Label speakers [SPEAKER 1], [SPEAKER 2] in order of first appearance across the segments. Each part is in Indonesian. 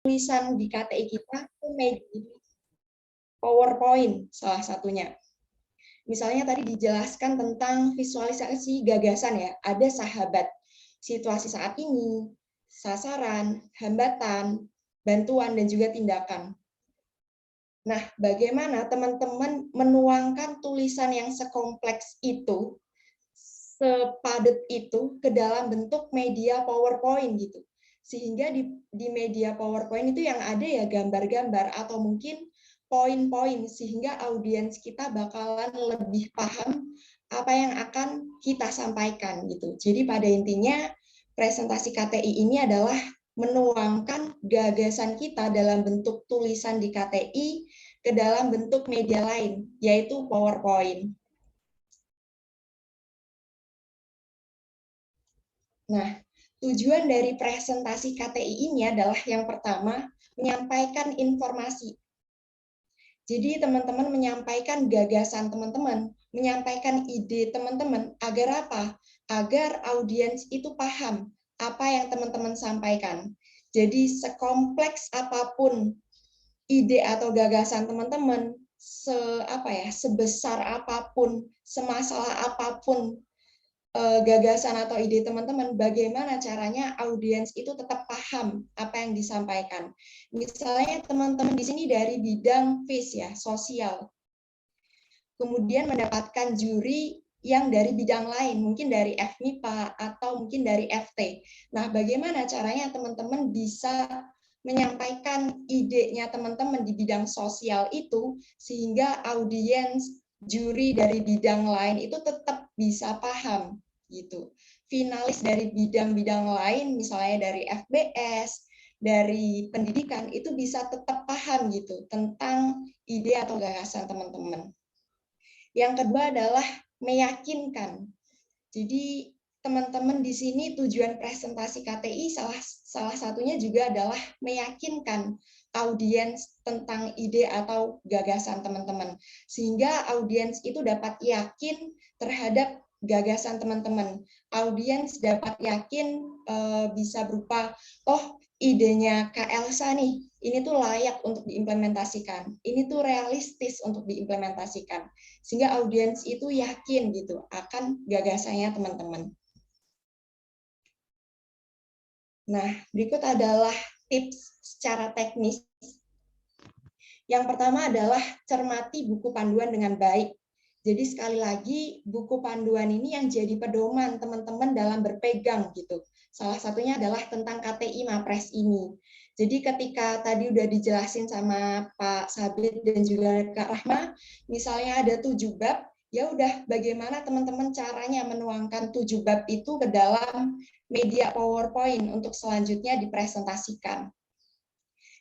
[SPEAKER 1] tulisan di KTI kita itu PowerPoint salah satunya. Misalnya tadi dijelaskan tentang visualisasi gagasan ya, ada sahabat, situasi saat ini, sasaran, hambatan, bantuan, dan juga tindakan. Nah, bagaimana teman-teman menuangkan tulisan yang sekompleks itu, sepadat itu ke dalam bentuk media PowerPoint gitu. Sehingga di media PowerPoint itu yang ada ya gambar-gambar atau mungkin poin-poin sehingga audiens kita bakalan lebih paham apa yang akan kita sampaikan gitu. Jadi pada intinya presentasi KTI ini adalah menuangkan gagasan kita dalam bentuk tulisan di KTI ke dalam bentuk media lain, yaitu PowerPoint. Nah, tujuan dari presentasi KTI ini adalah yang pertama, menyampaikan informasi. Jadi teman-teman menyampaikan gagasan teman-teman, menyampaikan ide teman-teman, agar apa? Agar audiens itu paham apa yang teman-teman sampaikan. Jadi sekompleks apapun ide atau gagasan teman-teman, sebesar apapun, semasalah apapun gagasan atau ide teman-teman, bagaimana caranya audiens itu tetap paham apa yang disampaikan. Misalnya teman-teman di sini dari bidang FIS ya, sosial, kemudian mendapatkan juri yang dari bidang lain, mungkin dari FMIPA atau mungkin dari FT. Nah, bagaimana caranya teman-teman bisa menyampaikan idenya teman-teman di bidang sosial itu sehingga audiens juri dari bidang lain itu tetap bisa paham gitu. Finalis dari bidang-bidang lain misalnya dari FBS, dari pendidikan itu bisa tetap paham gitu tentang ide atau gagasan teman-teman. Yang kedua adalah meyakinkan. Jadi teman-teman di sini tujuan presentasi KTI salah satunya juga adalah meyakinkan audiens tentang ide atau gagasan teman-teman sehingga audiens itu dapat yakin terhadap gagasan teman-teman. Audiens dapat yakin bisa berupa idenya Kak Elsa nih, ini tuh layak untuk diimplementasikan. Ini tuh realistis untuk diimplementasikan. Sehingga audiens itu yakin gitu akan gagasannya teman-teman. Nah, berikut adalah tips secara teknis. Yang pertama adalah cermati buku panduan dengan baik. Jadi sekali lagi buku panduan ini yang jadi pedoman teman-teman dalam berpegang gitu. Salah satunya adalah tentang KTI Mapres ini. Jadi ketika tadi udah dijelasin sama Pak Sabit dan juga Kak Rahma, misalnya ada 7 bab, ya udah bagaimana teman-teman caranya menuangkan 7 bab itu ke dalam media PowerPoint untuk selanjutnya dipresentasikan.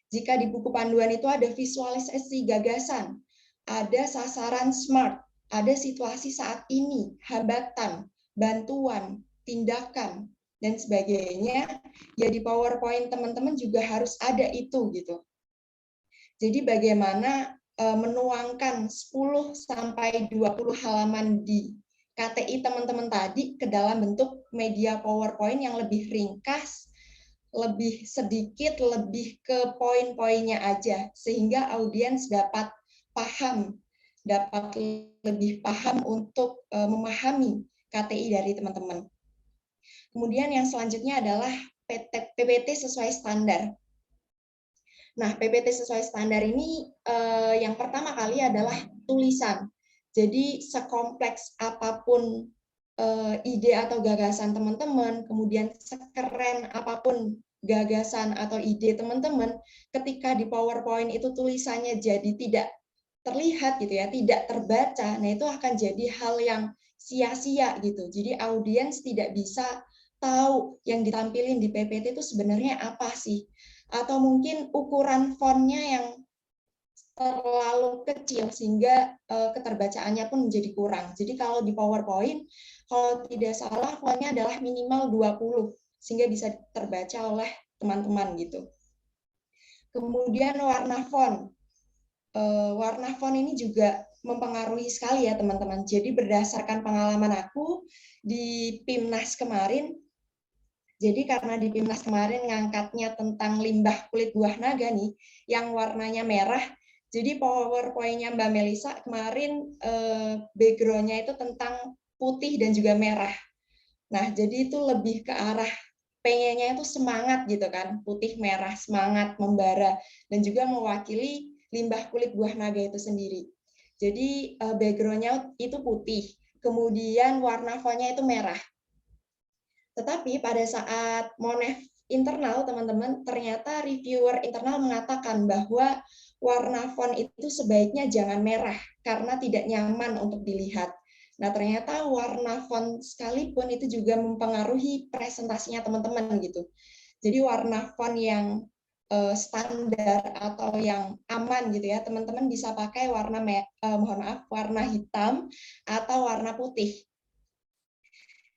[SPEAKER 1] Jika di buku panduan itu ada visualisasi gagasan, ada sasaran SMART, ada situasi saat ini, hambatan, bantuan, tindakan, dan sebagainya, ya di PowerPoint teman-teman juga harus ada itu gitu. Jadi bagaimana menuangkan 10 sampai 20 halaman di KTI teman-teman tadi ke dalam bentuk media PowerPoint yang lebih ringkas, lebih sedikit, lebih ke poin-poinnya aja, sehingga audiens dapat paham, dapat lebih paham untuk memahami KTI dari teman-teman. Kemudian yang selanjutnya adalah PPT sesuai standar. Nah, PPT sesuai standar ini yang pertama kali adalah tulisan. Jadi sekompleks apapun ide atau gagasan teman-teman, kemudian sekeren apapun gagasan atau ide teman-teman, ketika di PowerPoint itu tulisannya jadi tidak terlihat gitu ya, tidak terbaca, nah itu akan jadi hal yang sia-sia gitu. Jadi audiens tidak bisa tahu yang ditampilin di PPT itu sebenarnya apa sih. Atau mungkin ukuran fontnya yang terlalu kecil sehingga keterbacaannya pun menjadi kurang. Jadi kalau di PowerPoint, kalau tidak salah fontnya adalah minimal 20 sehingga bisa terbaca oleh teman-teman gitu. Kemudian warna font. Warna font ini juga mempengaruhi sekali ya teman-teman. Jadi berdasarkan pengalaman aku di PIMNAS kemarin, Jadi karena di PIMNAS kemarin ngangkatnya tentang limbah kulit buah naga nih, yang warnanya merah, jadi PowerPoint-nya Mbak Melisa kemarin background-nya itu tentang putih dan juga merah. Nah, jadi itu lebih ke arah pengennya itu semangat gitu kan, putih merah semangat membara dan juga mewakili limbah kulit buah naga itu sendiri. Jadi background-nya itu putih, kemudian warna font-nya itu merah. Tetapi pada saat Monef internal, teman-teman, ternyata reviewer internal mengatakan bahwa warna font itu sebaiknya jangan merah karena tidak nyaman untuk dilihat. Nah, ternyata warna font sekalipun itu juga mempengaruhi presentasinya teman-teman gitu. Jadi warna font yang standar atau yang aman gitu ya, teman-teman bisa pakai warna hitam atau warna putih.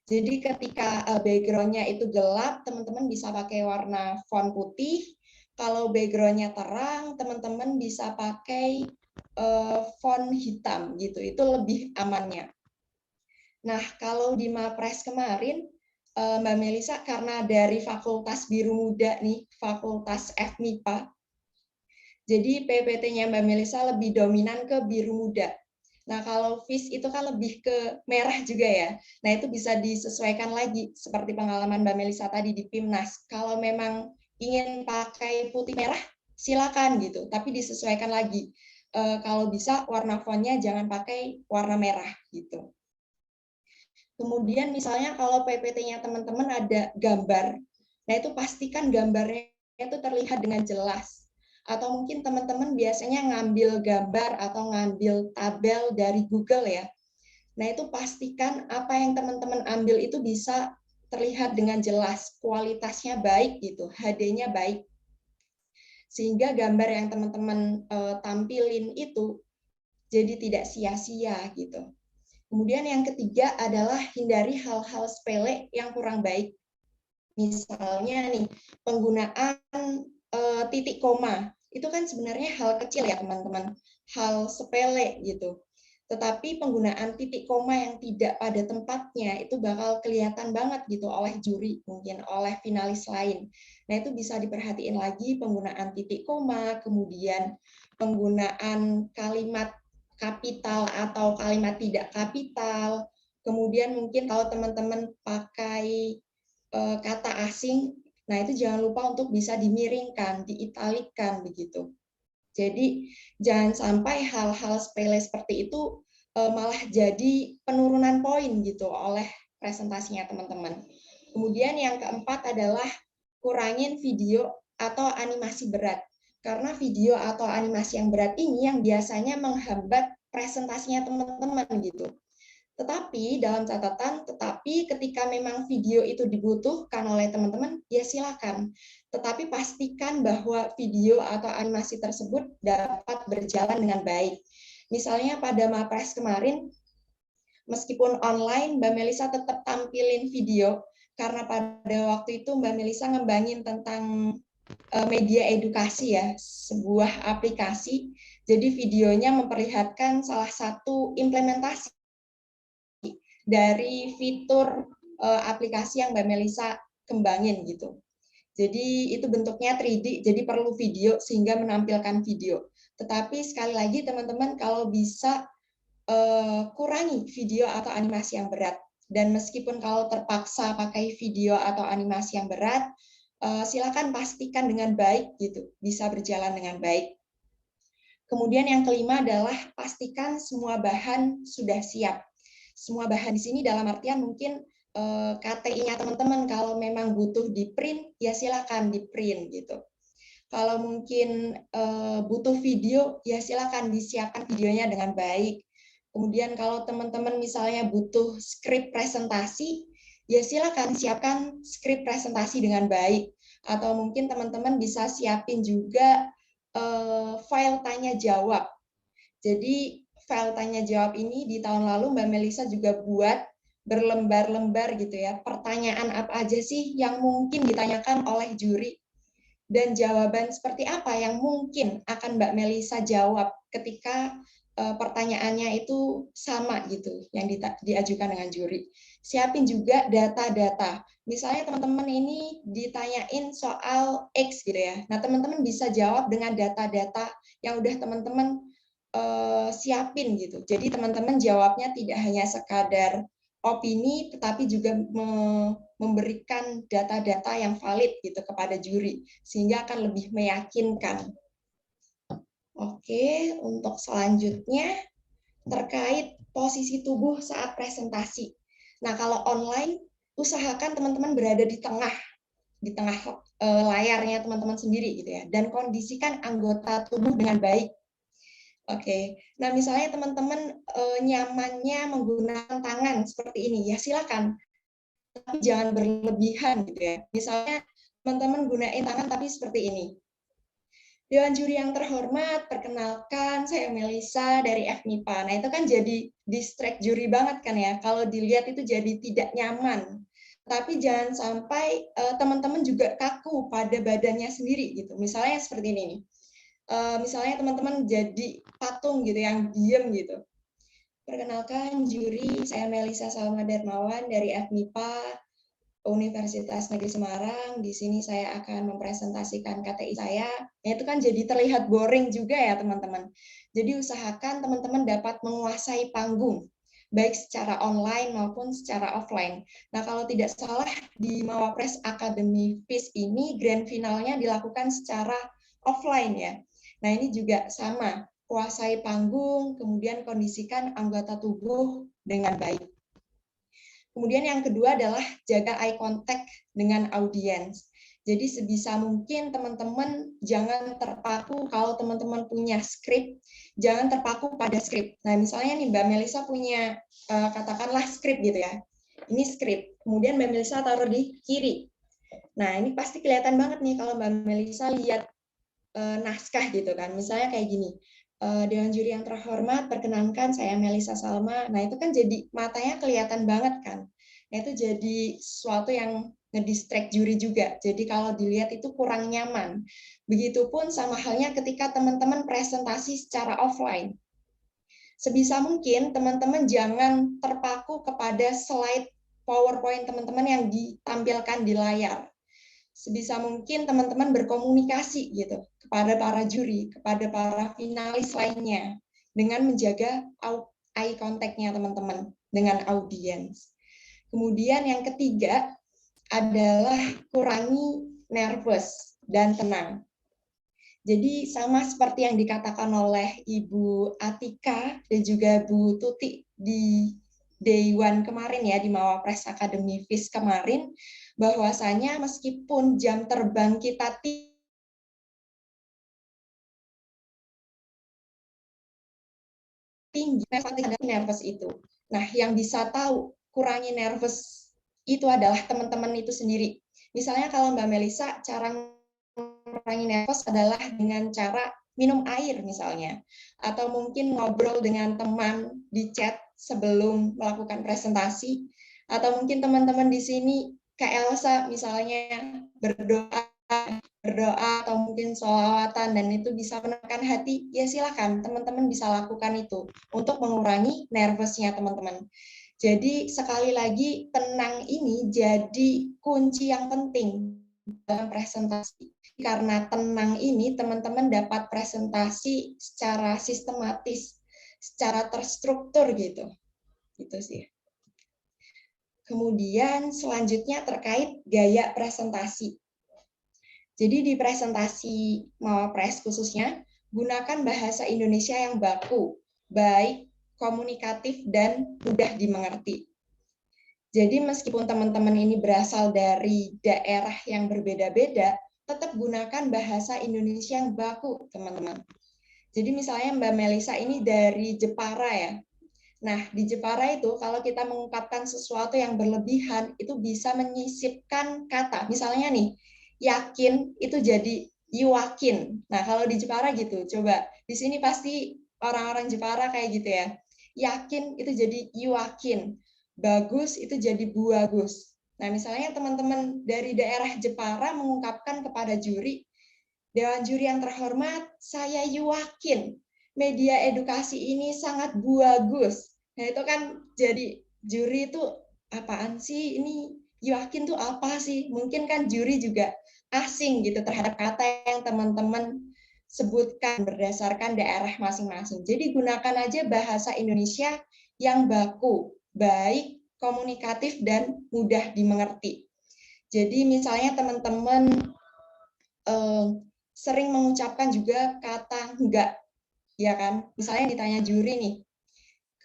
[SPEAKER 1] Jadi ketika background-nya itu gelap, teman-teman bisa pakai warna font putih. Kalau background-nya terang, teman-teman bisa pakai font hitam gitu. Itu lebih amannya. Nah, kalau di Mapres kemarin, Mbak Melisa karena dari Fakultas Biru Muda nih, Fakultas FMIPA, jadi PPT-nya Mbak Melisa lebih dominan ke biru muda. Nah, kalau FIS itu kan lebih ke merah juga ya. Nah, itu bisa disesuaikan lagi seperti pengalaman Mbak Melisa tadi di PIMNAS. Kalau memang ingin pakai putih merah, silakan gitu, tapi disesuaikan lagi. Kalau bisa warna font-nya jangan pakai warna merah gitu. Kemudian misalnya kalau PPT-nya teman-teman ada gambar, nah itu pastikan gambarnya itu terlihat dengan jelas. Atau mungkin teman-teman biasanya ngambil gambar atau ngambil tabel dari Google ya. Nah itu pastikan apa yang teman-teman ambil itu bisa terlihat dengan jelas, kualitasnya baik gitu, HD-nya baik. Sehingga gambar yang teman-teman tampilin itu jadi tidak sia-sia gitu. Kemudian yang ketiga adalah hindari hal-hal sepele yang kurang baik. Misalnya nih, penggunaan titik koma. Itu kan sebenarnya hal kecil ya teman-teman, hal sepele gitu. Tetapi penggunaan titik koma yang tidak pada tempatnya itu bakal kelihatan banget gitu oleh juri, mungkin oleh finalis lain. Nah itu bisa diperhatiin lagi penggunaan titik koma, kemudian penggunaan kalimat kapital atau kalimat tidak kapital. Kemudian mungkin kalau teman-teman pakai kata asing, nah itu jangan lupa untuk bisa dimiringkan, diitalikan begitu. Jadi jangan sampai hal-hal sepele seperti itu malah jadi penurunan poin gitu oleh presentasinya teman-teman. Kemudian yang keempat adalah kurangin video atau animasi berat. Karena video atau animasi yang berat ini yang biasanya menghambat presentasinya teman-teman gitu. Tetapi dalam catatan, ketika memang video itu dibutuhkan oleh teman-teman, ya silakan. Tetapi pastikan bahwa video atau animasi tersebut dapat berjalan dengan baik. Misalnya pada Mapres kemarin, meskipun online, Mbak Melisa tetap tampilin video, karena pada waktu itu Mbak Melisa ngembangin tentang media edukasi ya, sebuah aplikasi. Jadi videonya memperlihatkan salah satu implementasi dari fitur aplikasi yang Mbak Melisa kembangin gitu. Jadi itu bentuknya 3D, jadi perlu video sehingga menampilkan video. Tetapi sekali lagi teman-teman kalau bisa kurangi video atau animasi yang berat. Dan meskipun kalau terpaksa pakai video atau animasi yang berat, silakan pastikan dengan baik gitu, bisa berjalan dengan baik. Kemudian yang kelima adalah pastikan semua bahan sudah siap. Semua bahan di sini dalam artian mungkin KTI-nya teman-teman kalau memang butuh di print ya silakan di print gitu. Kalau mungkin butuh video ya silakan disiapkan videonya dengan baik. Kemudian kalau teman-teman misalnya butuh skrip presentasi ya silakan siapkan skrip presentasi dengan baik. Atau mungkin teman-teman bisa siapin juga file tanya jawab. Jadi file tanya jawab ini di tahun lalu Mbak Melisa juga buat berlembar-lembar gitu ya. Pertanyaan apa aja sih yang mungkin ditanyakan oleh juri dan jawaban seperti apa yang mungkin akan Mbak Melisa jawab ketika pertanyaannya itu sama gitu yang diajukan dengan juri. Siapin juga data-data. Misalnya teman-teman ini ditanyain soal X gitu ya. Nah, teman-teman bisa jawab dengan data-data yang udah teman-teman siapin gitu. Jadi teman-teman jawabnya tidak hanya sekadar opini, tetapi juga memberikan data-data yang valid gitu kepada juri, sehingga akan lebih meyakinkan. Oke, untuk selanjutnya terkait posisi tubuh saat presentasi. Nah, kalau online, usahakan teman-teman berada di tengah layarnya teman-teman sendiri gitu ya, dan kondisikan anggota tubuh dengan baik. Oke, nah misalnya teman-teman nyamannya menggunakan tangan seperti ini, ya silakan, tapi jangan berlebihan gitu ya. Misalnya teman-teman gunain tangan tapi seperti ini. Dewan juri yang terhormat, perkenalkan saya Melisa dari FMIPA. Nah, itu kan jadi distract juri banget kan ya. Kalau dilihat itu jadi tidak nyaman. Tapi jangan sampai teman-teman juga kaku pada badannya sendiri gitu. Misalnya seperti ini nih. Misalnya teman-teman jadi patung gitu yang diem gitu. Perkenalkan juri, saya Melisa Salma Darmawan dari FMIPA. Universitas Negeri Semarang. Di sini saya akan mempresentasikan KTI saya. Ya, itu kan jadi terlihat boring juga ya teman-teman. Jadi usahakan teman-teman dapat menguasai panggung, baik secara online maupun secara offline. Nah, kalau tidak salah di Mawapres Academy FIS ini grand finalnya dilakukan secara offline ya. Nah, ini juga sama, kuasai panggung, kemudian kondisikan anggota tubuh dengan baik. Kemudian yang kedua adalah jaga eye contact dengan audiens. Jadi sebisa mungkin teman-teman jangan terpaku kalau teman-teman punya skrip, jangan terpaku pada skrip. Nah, misalnya nih Mbak Melisa punya katakanlah skrip gitu ya. Ini skrip. Kemudian Mbak Melisa taruh di kiri. Nah, ini pasti kelihatan banget nih kalau Mbak Melisa lihat naskah gitu kan. Misalnya kayak gini. Dewan juri yang terhormat, perkenankan saya Melisa Salma. Nah, itu kan jadi matanya kelihatan banget kan. Nah, itu jadi sesuatu yang ngedistract juri juga. Jadi kalau dilihat itu kurang nyaman. Begitupun sama halnya ketika teman-teman presentasi secara offline. Sebisa mungkin teman-teman jangan terpaku kepada slide PowerPoint teman-teman yang ditampilkan di layar. Sebisa mungkin teman-teman berkomunikasi gitu kepada para juri, kepada para finalis lainnya dengan menjaga eye contact-nya teman-teman dengan audiens. Kemudian yang ketiga adalah kurangi nervous dan tenang. Jadi sama seperti yang dikatakan oleh Ibu Atika dan juga Bu Tuti di Day One kemarin ya, di Mawapres Academy FIS kemarin, bahwasanya meskipun jam terbang kita tinggi, nervous itu. Nah, yang bisa tahu kurangi nervous itu adalah teman-teman itu sendiri. Misalnya kalau Mbak Melisa, cara mengurangi nervous adalah dengan cara minum air misalnya, atau mungkin ngobrol dengan teman di chat sebelum melakukan presentasi, atau mungkin teman-teman di sini Kak Elsa misalnya berdoa atau mungkin sholawatan dan itu bisa menenangkan hati, ya silakan teman-teman bisa lakukan itu untuk mengurangi nervousnya teman-teman. Jadi sekali lagi tenang ini jadi kunci yang penting dalam presentasi. Karena tenang ini teman-teman dapat presentasi secara sistematis, secara terstruktur gitu. Gitu sih. Kemudian selanjutnya terkait gaya presentasi. Jadi di presentasi Mawapres khususnya, gunakan bahasa Indonesia yang baku, baik, komunikatif, dan mudah dimengerti. Jadi meskipun teman-teman ini berasal dari daerah yang berbeda-beda, tetap gunakan bahasa Indonesia yang baku, teman-teman. Jadi misalnya Mbak Melisa ini dari Jepara ya. Nah, di Jepara itu kalau kita mengungkapkan sesuatu yang berlebihan, itu bisa menyisipkan kata. Misalnya nih, yakin itu jadi yuwakin. Nah, kalau di Jepara gitu, coba. Di sini pasti orang-orang Jepara kayak gitu ya. Yakin itu jadi yuwakin. Bagus itu jadi buagus. Nah, misalnya teman-teman dari daerah Jepara mengungkapkan kepada juri, Dewan juri yang terhormat, saya yuwakin media edukasi ini sangat bagus. Nah, itu kan jadi juri itu apaan sih ini? Yakin tuh apa sih? Mungkin kan juri juga asing gitu terhadap kata yang teman-teman sebutkan berdasarkan daerah masing-masing. Jadi gunakan aja bahasa Indonesia yang baku, baik, komunikatif, dan mudah dimengerti. Jadi misalnya teman-teman sering mengucapkan juga kata enggak, ya kan? Misalnya ditanya juri nih,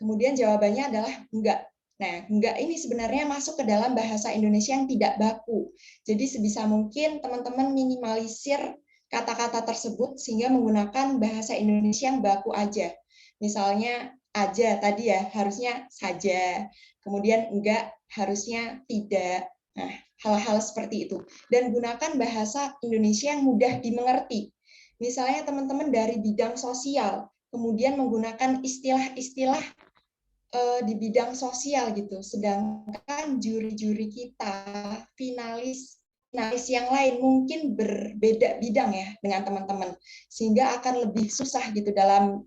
[SPEAKER 1] kemudian jawabannya adalah enggak. Nah, enggak ini sebenarnya masuk ke dalam bahasa Indonesia yang tidak baku. Jadi sebisa mungkin teman-teman minimalisir kata-kata tersebut sehingga menggunakan bahasa Indonesia yang baku aja. Misalnya aja tadi ya, harusnya saja. Kemudian enggak, harusnya tidak. Nah, hal-hal seperti itu. Dan gunakan bahasa Indonesia yang mudah dimengerti. Misalnya teman-teman dari bidang sosial, kemudian menggunakan istilah-istilah di bidang sosial gitu. Sedangkan juri-juri kita, finalis yang lain mungkin berbeda bidang ya dengan teman-teman, sehingga akan lebih susah gitu dalam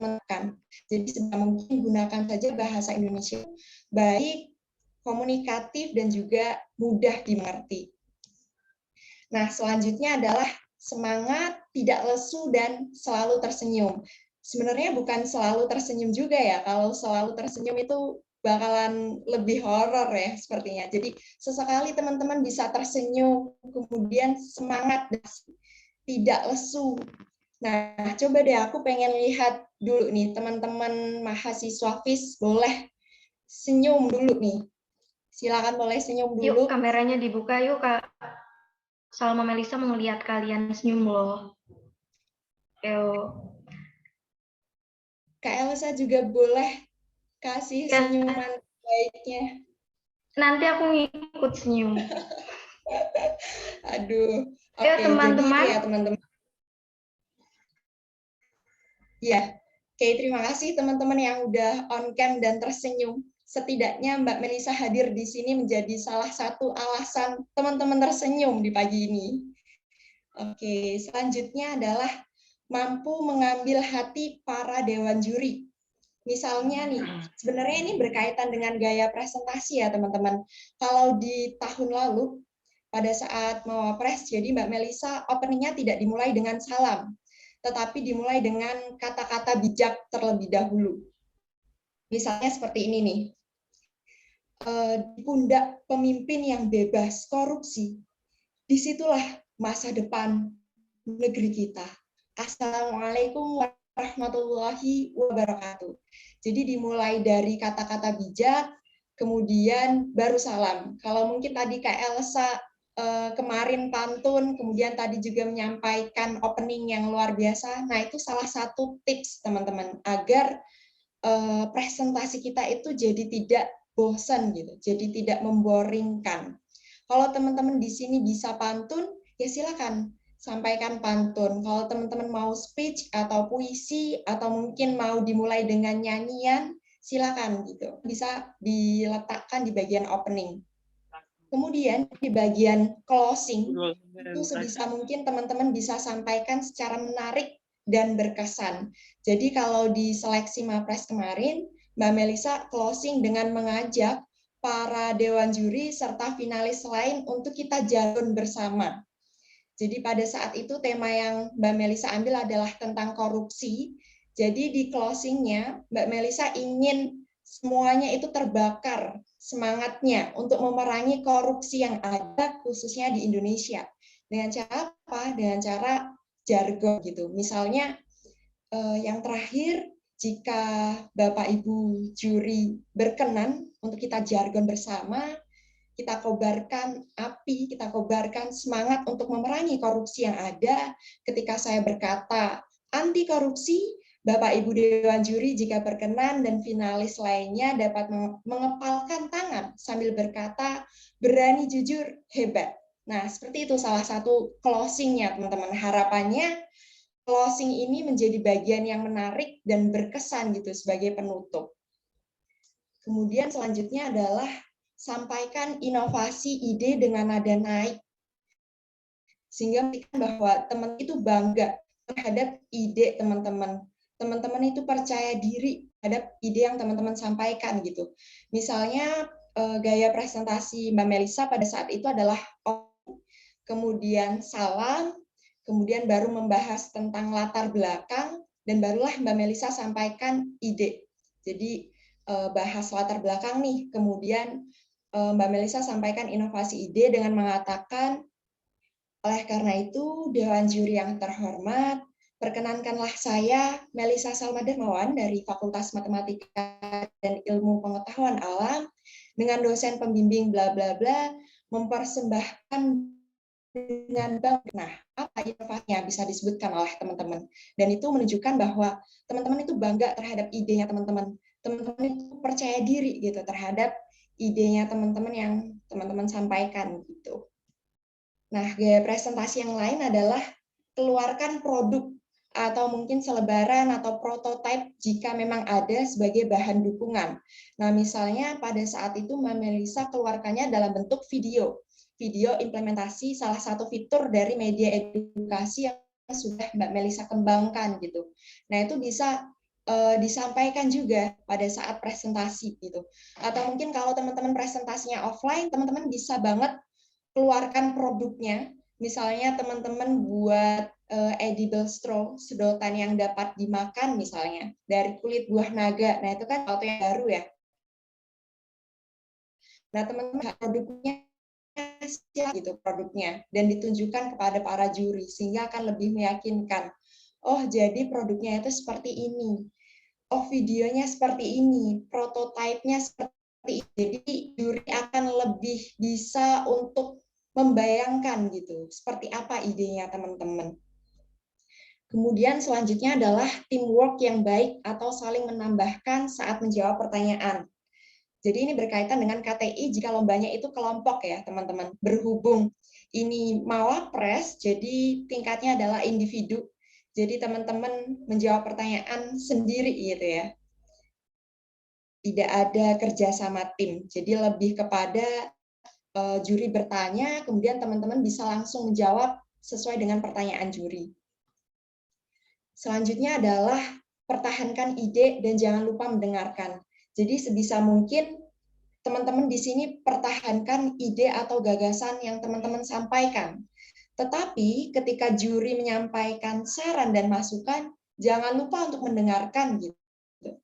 [SPEAKER 1] menekan. Jadi sebisa mungkin gunakan saja bahasa Indonesia baik, komunikatif, dan juga mudah dimengerti. Nah, selanjutnya adalah semangat, tidak lesu, dan selalu tersenyum. Sebenarnya bukan selalu tersenyum juga ya, kalau selalu tersenyum itu bakalan lebih horor ya sepertinya. Jadi sesekali teman-teman bisa tersenyum, kemudian semangat dan tidak lesu. Nah, coba deh aku pengen lihat dulu nih teman-teman mahasiswa FIS, boleh senyum dulu nih. Silakan boleh senyum dulu.
[SPEAKER 2] Yuk, kameranya dibuka yuk, Kak. Salma Melisa mau lihat kalian senyum loh. Yuk.
[SPEAKER 1] Kak Elsa juga boleh kasih
[SPEAKER 2] Ya,
[SPEAKER 1] senyuman baiknya.
[SPEAKER 2] nanti aku ngikut senyum.
[SPEAKER 1] Aduh,
[SPEAKER 2] Ayo
[SPEAKER 1] oke, jadi itu
[SPEAKER 2] teman-teman.
[SPEAKER 1] ya teman-teman. Ya, oke, terima kasih teman-teman yang udah on cam dan tersenyum. Setidaknya Mbak Melisa hadir di sini menjadi salah satu alasan teman-teman tersenyum di pagi ini. Oke, selanjutnya adalah mampu mengambil hati para dewan juri. Misalnya nih, sebenarnya ini berkaitan dengan gaya presentasi ya teman-teman. Kalau di tahun lalu, pada saat Mawapres, jadi Mbak Melisa openingnya tidak dimulai dengan salam, tetapi dimulai dengan kata-kata bijak terlebih dahulu. Misalnya seperti ini nih, di pundak pemimpin yang bebas korupsi, disitulah masa depan negeri kita. Assalamualaikum warahmatullahi wabarakatuh. Jadi dimulai dari kata-kata bijak, kemudian baru salam. Kalau mungkin tadi Kak Elsa kemarin pantun, kemudian tadi juga menyampaikan opening yang luar biasa. Nah, itu salah satu tips teman-teman agar presentasi kita itu jadi tidak bosan gitu, jadi tidak memboringkan. Kalau teman-teman di sini bisa pantun, ya silakan sampaikan pantun. Kalau teman-teman mau speech atau puisi atau mungkin mau dimulai dengan nyanyian, silakan gitu. Bisa diletakkan di bagian opening. Kemudian di bagian closing, itu sebisa mungkin teman-teman bisa sampaikan secara menarik dan berkesan. Jadi kalau di seleksi Mapres kemarin, Mbak Melisa closing dengan mengajak para dewan juri serta finalis lain untuk kita jargon bersama. Jadi pada saat itu tema yang Mbak Melisa ambil adalah tentang korupsi. Jadi di closingnya Mbak Melisa ingin semuanya itu terbakar semangatnya untuk memerangi korupsi yang ada khususnya di Indonesia. Dengan cara apa? Dengan cara jargon gitu. Misalnya yang terakhir, jika Bapak Ibu juri berkenan untuk kita jargon bersama, kita kobarkan api, kita kobarkan semangat untuk memerangi korupsi yang ada. Ketika saya berkata anti korupsi, Bapak Ibu Dewan Juri jika berkenan dan finalis lainnya dapat mengepalkan tangan sambil berkata berani jujur hebat. Nah, seperti itu salah satu closing-nya teman-teman. Harapannya closing ini menjadi bagian yang menarik dan berkesan gitu sebagai penutup. Kemudian selanjutnya adalah sampaikan inovasi ide dengan nada naik. Sehingga bahwa teman itu bangga terhadap ide teman-teman. Teman-teman itu percaya diri terhadap ide yang teman-teman sampaikan gitu. Misalnya gaya presentasi Mbak Melisa pada saat itu adalah kemudian salam, kemudian baru membahas tentang latar belakang, dan barulah Mbak Melisa sampaikan ide. Jadi bahas latar belakang nih, kemudian Mbak Melisa sampaikan inovasi ide dengan mengatakan, oleh karena itu, Dewan Juri yang terhormat, perkenankanlah saya, Melisa Salma Dermawan dari Fakultas Matematika dan Ilmu Pengetahuan Alam, dengan dosen pembimbing bla bla bla, mempersembahkan dengan bank. Nah, apa inovasinya bisa disebutkan oleh teman-teman. Dan itu menunjukkan bahwa teman-teman itu bangga terhadap idenya teman-teman. Teman-teman itu percaya diri gitu terhadap idenya teman-teman yang teman-teman sampaikan gitu. Nah, gaya presentasi yang lain adalah keluarkan produk atau mungkin selebaran atau prototipe jika memang ada sebagai bahan dukungan. Nah, misalnya pada saat itu Mbak Melisa keluarkannya dalam bentuk video. Video implementasi salah satu fitur dari media edukasi yang sudah Mbak Melisa kembangkan gitu. Nah, itu bisa disampaikan juga pada saat presentasi gitu. Atau mungkin kalau teman-teman presentasinya offline, teman-teman bisa banget keluarkan produknya. Misalnya teman-teman buat edible straw, sedotan yang dapat dimakan misalnya, dari kulit buah naga. Nah, itu kan sesuatu yang baru ya. Nah, teman-teman produknya gitu produknya dan ditunjukkan kepada para juri sehingga akan lebih meyakinkan. Oh, jadi produknya itu seperti ini. Oh, videonya seperti ini, prototipenya seperti ini. Jadi juri akan lebih bisa untuk membayangkan gitu, seperti apa idenya teman-teman. Kemudian selanjutnya adalah teamwork yang baik atau saling menambahkan saat menjawab pertanyaan. Jadi ini berkaitan dengan KTI jika lombanya itu kelompok ya teman-teman. Berhubung ini mawapres, jadi tingkatnya adalah individu. Jadi teman-teman menjawab pertanyaan sendiri gitu ya. Tidak ada kerjasama tim. Jadi lebih kepada juri bertanya, kemudian teman-teman bisa langsung menjawab sesuai dengan pertanyaan juri. Selanjutnya adalah pertahankan ide dan jangan lupa mendengarkan. Jadi sebisa mungkin teman-teman di sini pertahankan ide atau gagasan yang teman-teman sampaikan. Tetapi ketika juri menyampaikan saran dan masukan, jangan lupa untuk mendengarkan gitu.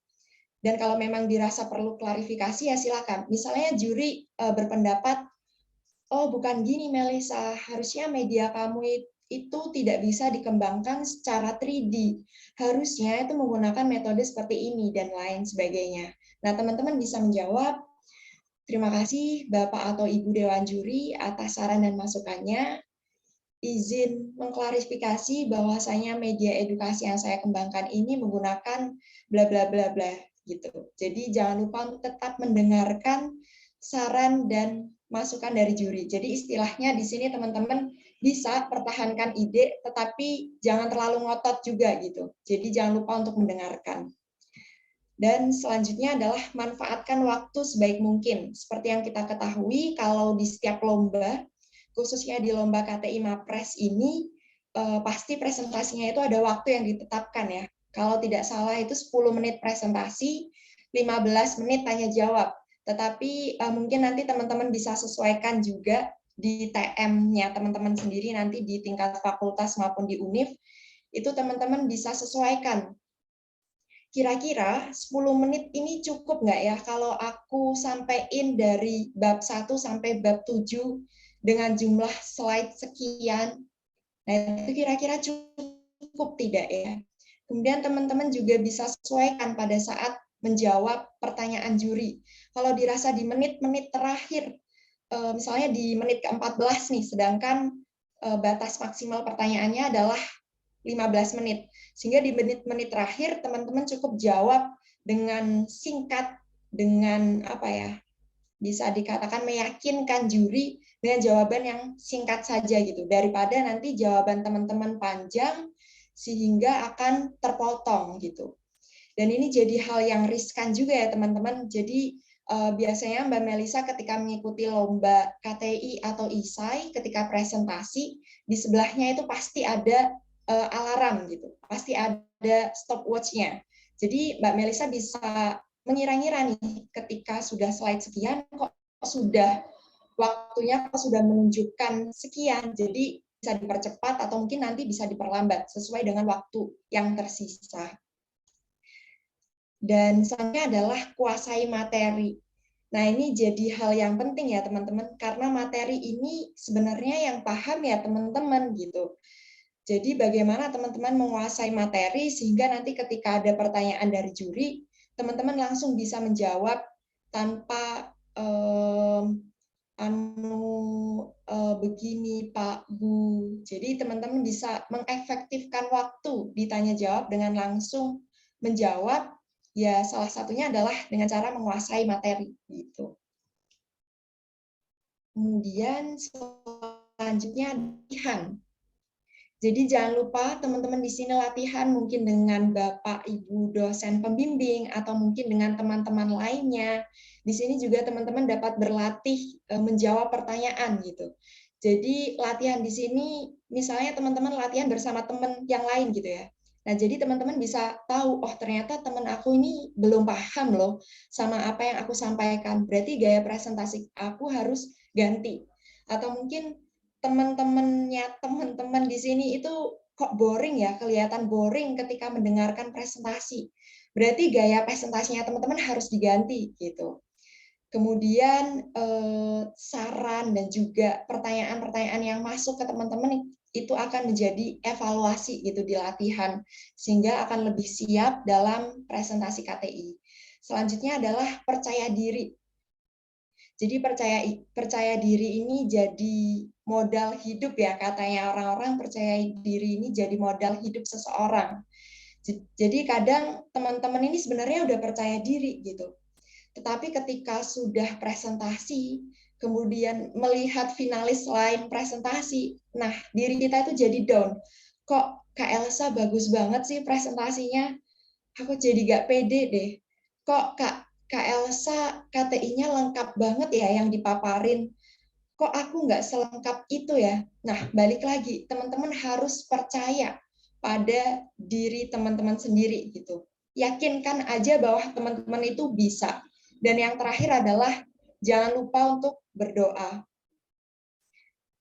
[SPEAKER 1] Dan kalau memang dirasa perlu klarifikasi ya silakan. Misalnya juri berpendapat, oh bukan gini Melisa, harusnya media kamu itu tidak bisa dikembangkan secara 3D. Harusnya itu menggunakan metode seperti ini dan lain sebagainya. Nah, teman-teman bisa menjawab, terima kasih Bapak atau Ibu Dewan Juri atas saran dan masukannya. Izin mengklarifikasi bahwasanya media edukasi yang saya kembangkan ini menggunakan bla bla bla bla gitu. Jadi jangan lupa untuk tetap mendengarkan saran dan masukan dari juri. Jadi istilahnya di sini teman-teman bisa pertahankan ide, tetapi jangan terlalu ngotot juga gitu. Jadi jangan lupa untuk mendengarkan. Dan selanjutnya adalah manfaatkan waktu sebaik mungkin. Seperti yang kita ketahui, kalau di setiap lomba, khususnya di lomba KTI Mapres ini, pasti presentasinya itu ada waktu yang ditetapkan ya. Kalau tidak salah itu 10 menit presentasi, 15 menit tanya jawab. Tetapi mungkin nanti teman-teman bisa sesuaikan juga di TM-nya teman-teman sendiri nanti di tingkat fakultas maupun di UNIF, itu teman-teman bisa sesuaikan. Kira-kira 10 menit ini cukup nggak ya kalau aku sampaikan dari bab 1 sampai bab 7 dengan jumlah slide sekian? Nah, itu kira-kira cukup tidak ya? Kemudian teman-teman juga bisa sesuaikan pada saat menjawab pertanyaan juri. Kalau dirasa di menit-menit terakhir, misalnya di menit ke-14 nih, sedangkan batas maksimal pertanyaannya adalah 15 menit. Sehingga di menit-menit terakhir teman-teman cukup jawab dengan singkat, dengan apa ya, bisa dikatakan meyakinkan juri dengan jawaban yang singkat saja gitu, daripada nanti jawaban teman-teman panjang sehingga akan terpotong gitu. Dan ini jadi hal yang riskan juga ya teman-teman. Jadi biasanya Mbak Melisa ketika mengikuti lomba KTI atau ISAI, ketika presentasi, di sebelahnya itu pasti ada alarm gitu. Pasti ada stopwatch-nya. Jadi Mbak Melisa bisa mengira-ngira nih ketika sudah slide sekian kok sudah waktunya kok sudah menunjukkan sekian. Jadi bisa dipercepat atau mungkin nanti bisa diperlambat sesuai dengan waktu yang tersisa. Dan selanjutnya adalah kuasai materi. Nah, ini jadi hal yang penting ya, teman-teman, karena materi ini sebenarnya yang paham ya, teman-teman, gitu. Jadi bagaimana teman-teman menguasai materi sehingga nanti ketika ada pertanyaan dari juri, teman-teman langsung bisa menjawab tanpa begini Pak Bu. Jadi teman-teman bisa mengefektifkan waktu ditanya jawab dengan langsung menjawab. Ya salah satunya adalah dengan cara menguasai materi gitu. Kemudian selanjutnya latihan. Jadi jangan lupa teman-teman di sini latihan mungkin dengan Bapak Ibu dosen pembimbing atau mungkin dengan teman-teman lainnya. Di sini juga teman-teman dapat berlatih menjawab pertanyaan gitu. Jadi latihan di sini misalnya teman-teman latihan bersama teman yang lain gitu ya. Nah, jadi teman-teman bisa tahu, oh ternyata teman aku ini belum paham loh sama apa yang aku sampaikan. Berarti gaya presentasi aku harus ganti. Atau mungkin teman-temannya teman-teman di sini itu kok boring ya, kelihatan boring ketika mendengarkan presentasi. Berarti gaya presentasinya teman-teman harus diganti gitu. Kemudian saran dan juga pertanyaan-pertanyaan yang masuk ke teman-teman itu akan menjadi evaluasi gitu di latihan sehingga akan lebih siap dalam presentasi KTI. Selanjutnya adalah percaya diri. Jadi percaya diri ini jadi modal hidup ya, katanya orang-orang percaya diri ini jadi modal hidup seseorang. Jadi kadang teman-teman ini sebenarnya udah percaya diri gitu. Tetapi ketika sudah presentasi, kemudian melihat finalis lain presentasi, nah diri kita itu jadi down. Kok Kak Elsa bagus banget sih presentasinya, aku jadi gak pede deh. Kok Kak Elsa KTI-nya lengkap banget ya yang dipaparin. Kok aku nggak selengkap itu ya? Nah, balik lagi, teman-teman harus percaya pada diri teman-teman sendiri gitu. Yakinkan aja bahwa teman-teman itu bisa. Dan yang terakhir adalah jangan lupa untuk berdoa.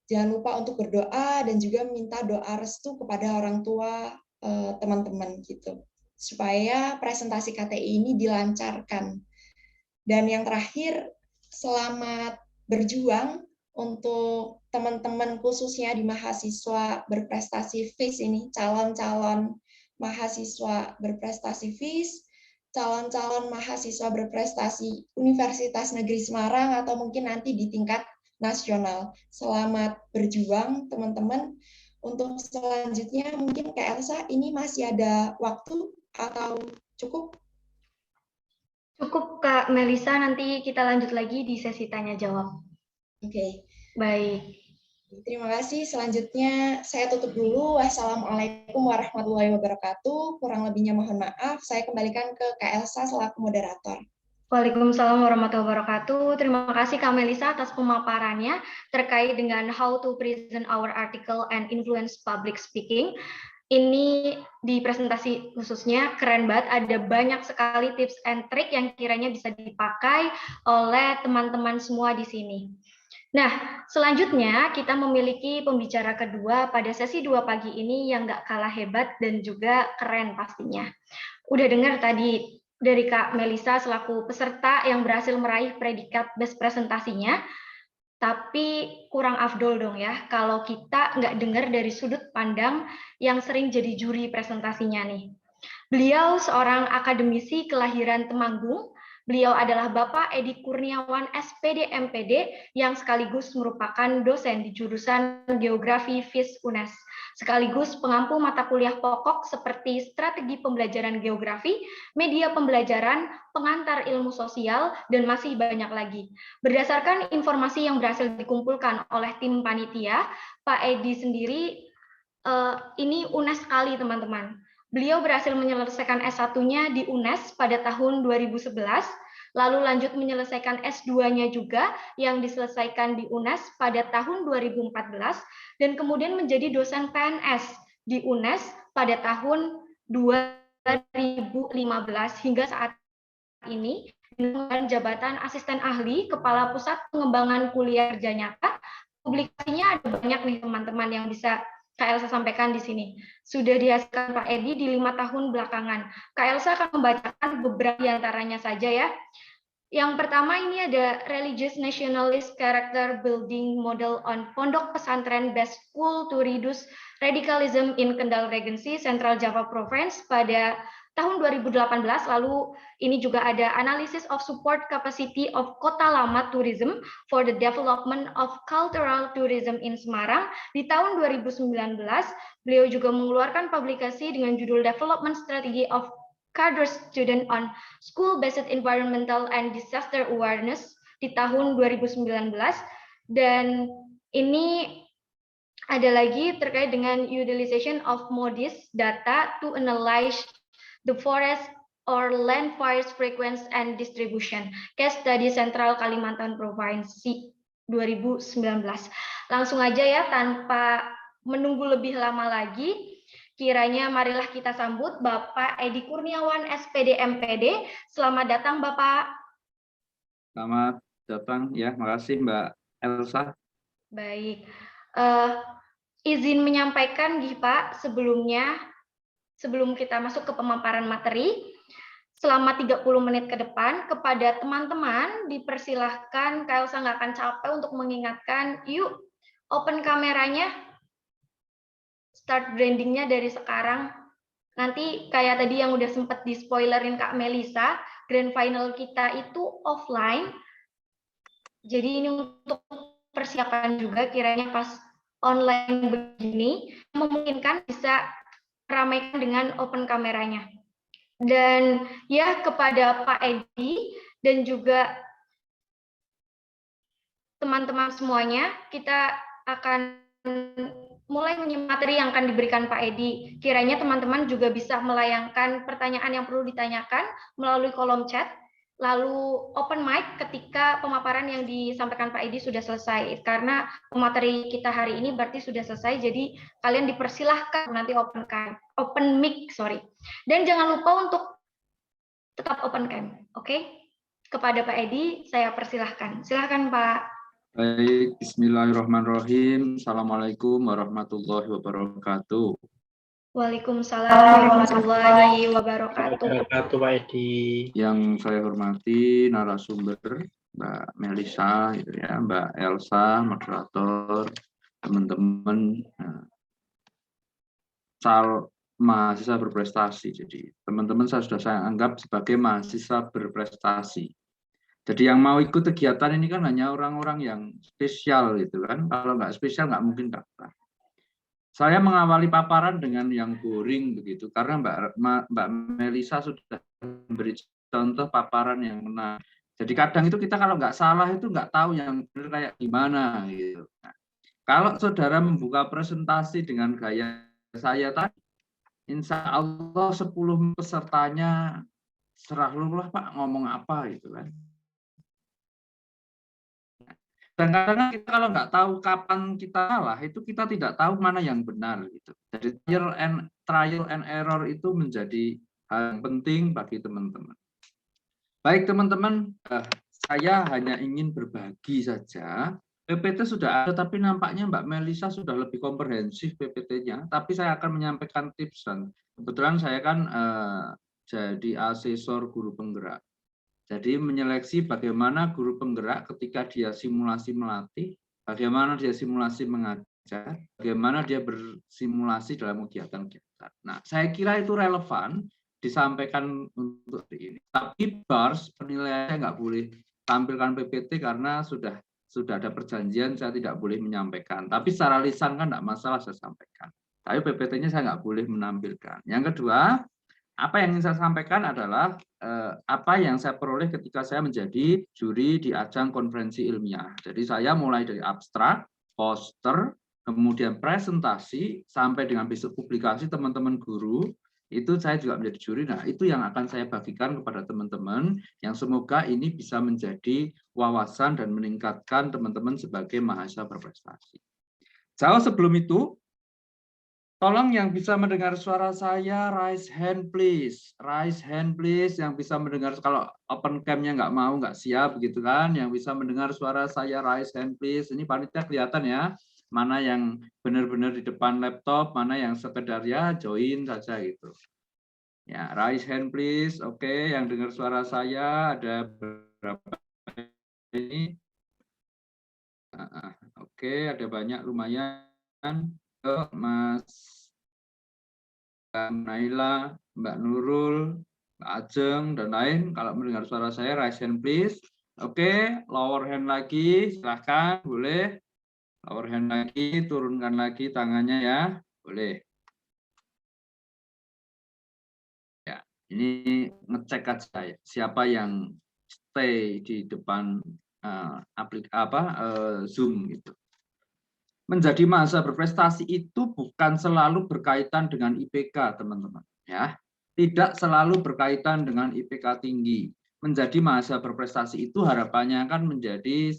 [SPEAKER 1] Jangan lupa untuk berdoa dan juga minta doa restu kepada orang tua teman-teman gitu. Supaya presentasi KTI ini dilancarkan. Dan yang terakhir, selamat berjuang untuk teman-teman khususnya di mahasiswa berprestasi FIS ini, calon-calon mahasiswa berprestasi FIS, calon-calon mahasiswa berprestasi Universitas Negeri Semarang, atau mungkin nanti di tingkat nasional. Selamat berjuang, teman-teman. Untuk selanjutnya, mungkin Kak Elsa, ini masih ada waktu atau cukup?
[SPEAKER 2] Cukup Kak Melisa, nanti kita lanjut lagi di sesi tanya jawab.
[SPEAKER 1] Oke.
[SPEAKER 2] Baik.
[SPEAKER 1] Terima kasih. Selanjutnya saya tutup dulu. Wassalamualaikum warahmatullahi wabarakatuh. Kurang lebihnya mohon maaf. Saya kembalikan ke Kak Elsa selaku moderator.
[SPEAKER 2] Waalaikumsalam warahmatullahi wabarakatuh. Terima kasih Kak Melisa atas pemaparannya terkait dengan how to present our article and influence public speaking. Ini di presentasi khususnya keren banget, ada banyak sekali tips and trick yang kiranya bisa dipakai oleh teman-teman semua di sini. Nah, selanjutnya kita memiliki pembicara kedua pada sesi 2 pagi ini yang nggak kalah hebat dan juga keren pastinya. Udah dengar tadi dari Kak Melisa selaku peserta yang berhasil meraih predikat best presentasinya, tapi kurang afdol dong ya kalau kita nggak dengar dari sudut pandang yang sering jadi juri presentasinya nih. Beliau seorang akademisi kelahiran Temanggung. Beliau adalah Bapak Edi Kurniawan SPD MPD yang sekaligus merupakan dosen di jurusan Geografi FIS UNES, sekaligus pengampu mata kuliah pokok seperti strategi pembelajaran geografi, media pembelajaran, pengantar ilmu sosial, dan masih banyak lagi. Berdasarkan informasi yang berhasil dikumpulkan oleh tim panitia, Pak Edi sendiri ini UNES sekali teman-teman. Beliau berhasil menyelesaikan S1-nya di UNES pada tahun 2011, lalu lanjut menyelesaikan S2-nya juga yang diselesaikan di UNES pada tahun 2014, dan kemudian menjadi dosen PNS di UNES pada tahun 2015 hingga saat ini dengan jabatan asisten ahli Kepala Pusat Pengembangan Kuliah Kerja Nyata. Publikasinya ada banyak nih teman-teman yang bisa Kak Elsa sampaikan di sini. Sudah dihasilkan Pak Edi di 5 tahun belakangan. Kak Elsa akan membacakan beberapa di antaranya saja ya. Yang pertama ini ada Religious Nationalist Character Building Model on Pondok Pesantren Best School to Reduce Radicalism in Kendal Regency, Central Java Province pada tahun 2018. Lalu ini juga ada Analysis of Support Capacity of Kota Lama Tourism for the Development of Cultural Tourism in Semarang di tahun 2019. Beliau juga mengeluarkan publikasi dengan judul Development Strategy of Cadre Student on School-Based Environmental and Disaster Awareness di tahun 2019. Dan ini ada lagi terkait dengan utilization of MODIS data to analyze the forest or land fires frequency and distribution. Case Study Sentral Kalimantan Provinsi 2019. Langsung aja ya, tanpa menunggu lebih lama lagi, kiranya marilah kita sambut Bapak Edi Kurniawan, SPD MPD. Selamat datang Bapak.
[SPEAKER 3] Selamat datang ya, makasih Mbak Elsa.
[SPEAKER 2] Baik, izin menyampaikan Pak sebelumnya, sebelum kita masuk ke pemaparan materi, selama 30 menit ke depan kepada teman-teman dipersilahkan, Kak Elsa nggak akan capek untuk mengingatkan, yuk open kameranya, start brandingnya dari sekarang. Nanti kayak tadi yang udah sempat di spoilerin Kak Melisa, grand final kita itu offline. Jadi ini untuk persiapan juga, kiranya pas online begini memungkinkan bisa ramaikan dengan open kameranya. Dan ya kepada Pak Edi dan juga teman-teman semuanya, kita akan mulai menyimak materi yang akan diberikan Pak Edi. Kiranya teman-teman juga bisa melayangkan pertanyaan yang perlu ditanyakan melalui kolom chat, lalu open mic ketika pemaparan yang disampaikan Pak Edi sudah selesai. Karena materi kita hari ini berarti sudah selesai, jadi kalian dipersilahkan nanti open mic, Dan jangan lupa untuk tetap open cam, oke? Kepada Pak Edi, saya persilahkan. Silahkan Pak.
[SPEAKER 3] Baik, bismillahirrahmanirrahim. Assalamualaikum warahmatullahi wabarakatuh.
[SPEAKER 2] Waalaikumsalam warahmatullahi wabarakatuh.
[SPEAKER 4] Pak Edi.
[SPEAKER 3] Yang saya hormati narasumber Mbak Melisa, gitu ya, Mbak Elsa, moderator, teman-teman, mahasiswa berprestasi. Jadi teman-teman saya anggap sebagai mahasiswa berprestasi. Jadi yang mau ikut kegiatan ini kan hanya orang-orang yang spesial gitu kan. Kalau nggak spesial nggak mungkin daftar. Saya mengawali paparan dengan yang boring begitu karena Mbak Melisa sudah memberi contoh paparan yang menarik. Jadi kadang itu kita kalau nggak salah itu nggak tahu yang benar kayak gimana gitu. Nah, kalau saudara membuka presentasi dengan gaya saya tadi, insya Allah 10 pesertanya serah-lulah Pak ngomong apa gitu kan. Kadang-kadang kita kalau nggak tahu kapan kita salah, itu kita tidak tahu mana yang benar gitu. Jadi trial and error itu menjadi hal yang penting bagi teman-teman. Baik teman-teman, saya hanya ingin berbagi saja. PPT sudah ada, tapi nampaknya Mbak Melisa sudah lebih komprehensif PPT-nya. Tapi saya akan menyampaikan tips dan kebetulan saya kan jadi asesor guru penggerak. Jadi menyeleksi bagaimana guru penggerak ketika dia simulasi melatih, bagaimana dia simulasi mengajar, bagaimana dia bersimulasi dalam kegiatan-kegiatan. Nah, saya kira itu relevan disampaikan untuk hari ini. Tapi bars penilaiannya nggak boleh tampilkan PPT karena sudah ada perjanjian saya tidak boleh menyampaikan. Tapi secara lisan kan nggak masalah saya sampaikan. Tapi PPT-nya saya nggak boleh menampilkan. Yang kedua, apa yang ingin saya sampaikan adalah apa yang saya peroleh ketika saya menjadi juri di ajang konferensi ilmiah. Jadi saya mulai dari abstrak, poster, kemudian presentasi, sampai dengan besok publikasi teman-teman guru, itu saya juga menjadi juri. Nah, itu yang akan saya bagikan kepada teman-teman, yang semoga ini bisa menjadi wawasan dan meningkatkan teman-teman sebagai mahasiswa berprestasi. Jauh sebelum itu, Tolong yang bisa mendengar suara saya, raise hand please. Raise hand please, yang bisa mendengar, kalau open cam-nya nggak mau, nggak siap gitu kan. Yang bisa mendengar suara saya, raise hand please. Ini panitia kelihatan ya, mana yang benar-benar di depan laptop, mana yang sekedar ya join saja gitu. Ya, raise hand please. Oke, yang dengar suara saya ada berapa ini? Oke, ada banyak lumayan. Mas Naila, Mbak Nurul, Mbak Ajeng, dan lain. Kalau mendengar suara saya, raise hand please. Oke, lower hand lagi, silahkan, boleh. Lower hand lagi, turunkan lagi tangannya ya, boleh. Ya, ini ngecek aja ya, siapa yang stay di depan Zoom gitu. Menjadi mahasiswa berprestasi itu bukan selalu berkaitan dengan IPK, teman-teman. Ya, tidak selalu berkaitan dengan IPK tinggi. Menjadi mahasiswa berprestasi itu harapannya kan menjadi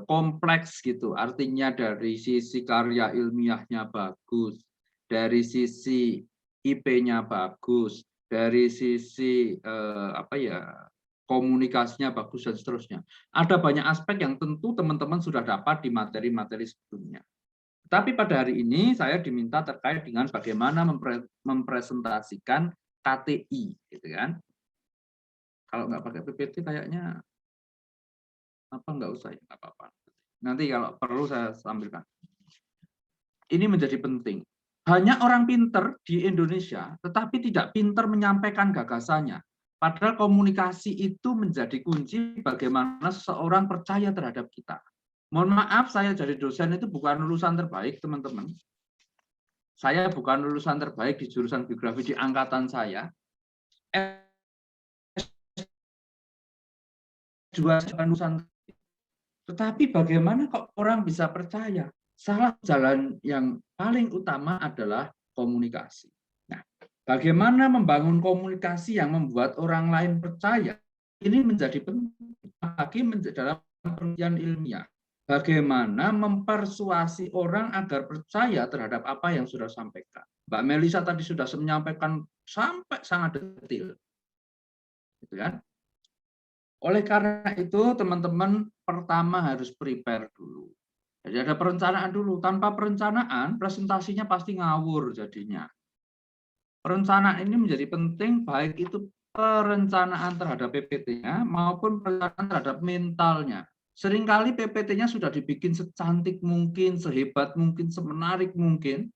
[SPEAKER 3] kompleks gitu. Artinya dari sisi karya ilmiahnya bagus, dari sisi IP-nya bagus, dari sisi komunikasinya bagus dan seterusnya. Ada banyak aspek yang tentu teman-teman sudah dapat di materi-materi sebelumnya. Tapi pada hari ini saya diminta terkait dengan bagaimana mempresentasikan KTI, gitu kan? Kalau nggak pakai PPT kayaknya nggak usah ya, nggak apa-apa. Nanti kalau perlu saya tampilkan. Ini menjadi penting. Banyak orang pinter di Indonesia, tetapi tidak pinter menyampaikan gagasannya. Padahal komunikasi itu menjadi kunci bagaimana seseorang percaya terhadap kita. Mohon maaf, saya jadi dosen itu bukan lulusan terbaik, teman-teman. Saya bukan lulusan terbaik di jurusan biografi di angkatan saya. Lulusan. Tetapi bagaimana kok orang bisa percaya? Salah jalan yang paling utama adalah komunikasi. Nah, bagaimana membangun komunikasi yang membuat orang lain percaya? Ini menjadi penting bagi dalam penelitian ilmiah. Bagaimana mempersuasi orang agar percaya terhadap apa yang sudah sampaikan. Mbak Melisa tadi sudah menyampaikan sampai sangat detail. Gitu kan? Oleh karena itu, teman-teman pertama harus prepare dulu. Jadi ada perencanaan dulu. Tanpa perencanaan, presentasinya pasti ngawur jadinya. Perencanaan ini menjadi penting, baik itu perencanaan terhadap PPT-nya maupun perencanaan terhadap mentalnya. Seringkali PPT-nya sudah dibikin secantik mungkin, sehebat mungkin, semenarik mungkin.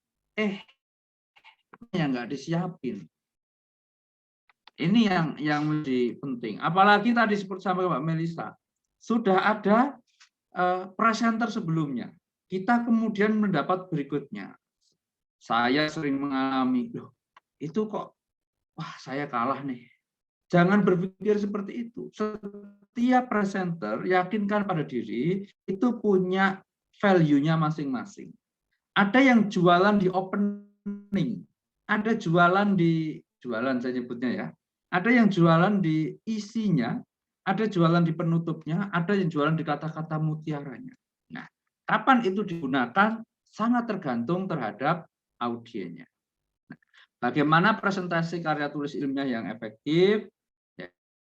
[SPEAKER 3] Yang nggak disiapin. Ini yang menjadi penting. Apalagi tadi seperti sama Mbak Melisa, sudah ada presenter sebelumnya. Kita kemudian mendapat berikutnya. Saya sering mengalami, loh, itu kok, wah saya kalah nih. Jangan berpikir seperti itu. Setiap presenter yakinkan pada diri itu punya value-nya masing-masing. Ada yang jualan di opening, ada jualan saya nyebutnya ya. Ada yang jualan di isinya, ada jualan di penutupnya, ada yang jualan di kata-kata mutiaranya. Nah, kapan itu digunakan sangat tergantung terhadap audiennya. Nah, bagaimana presentasi karya tulis ilmiah yang efektif?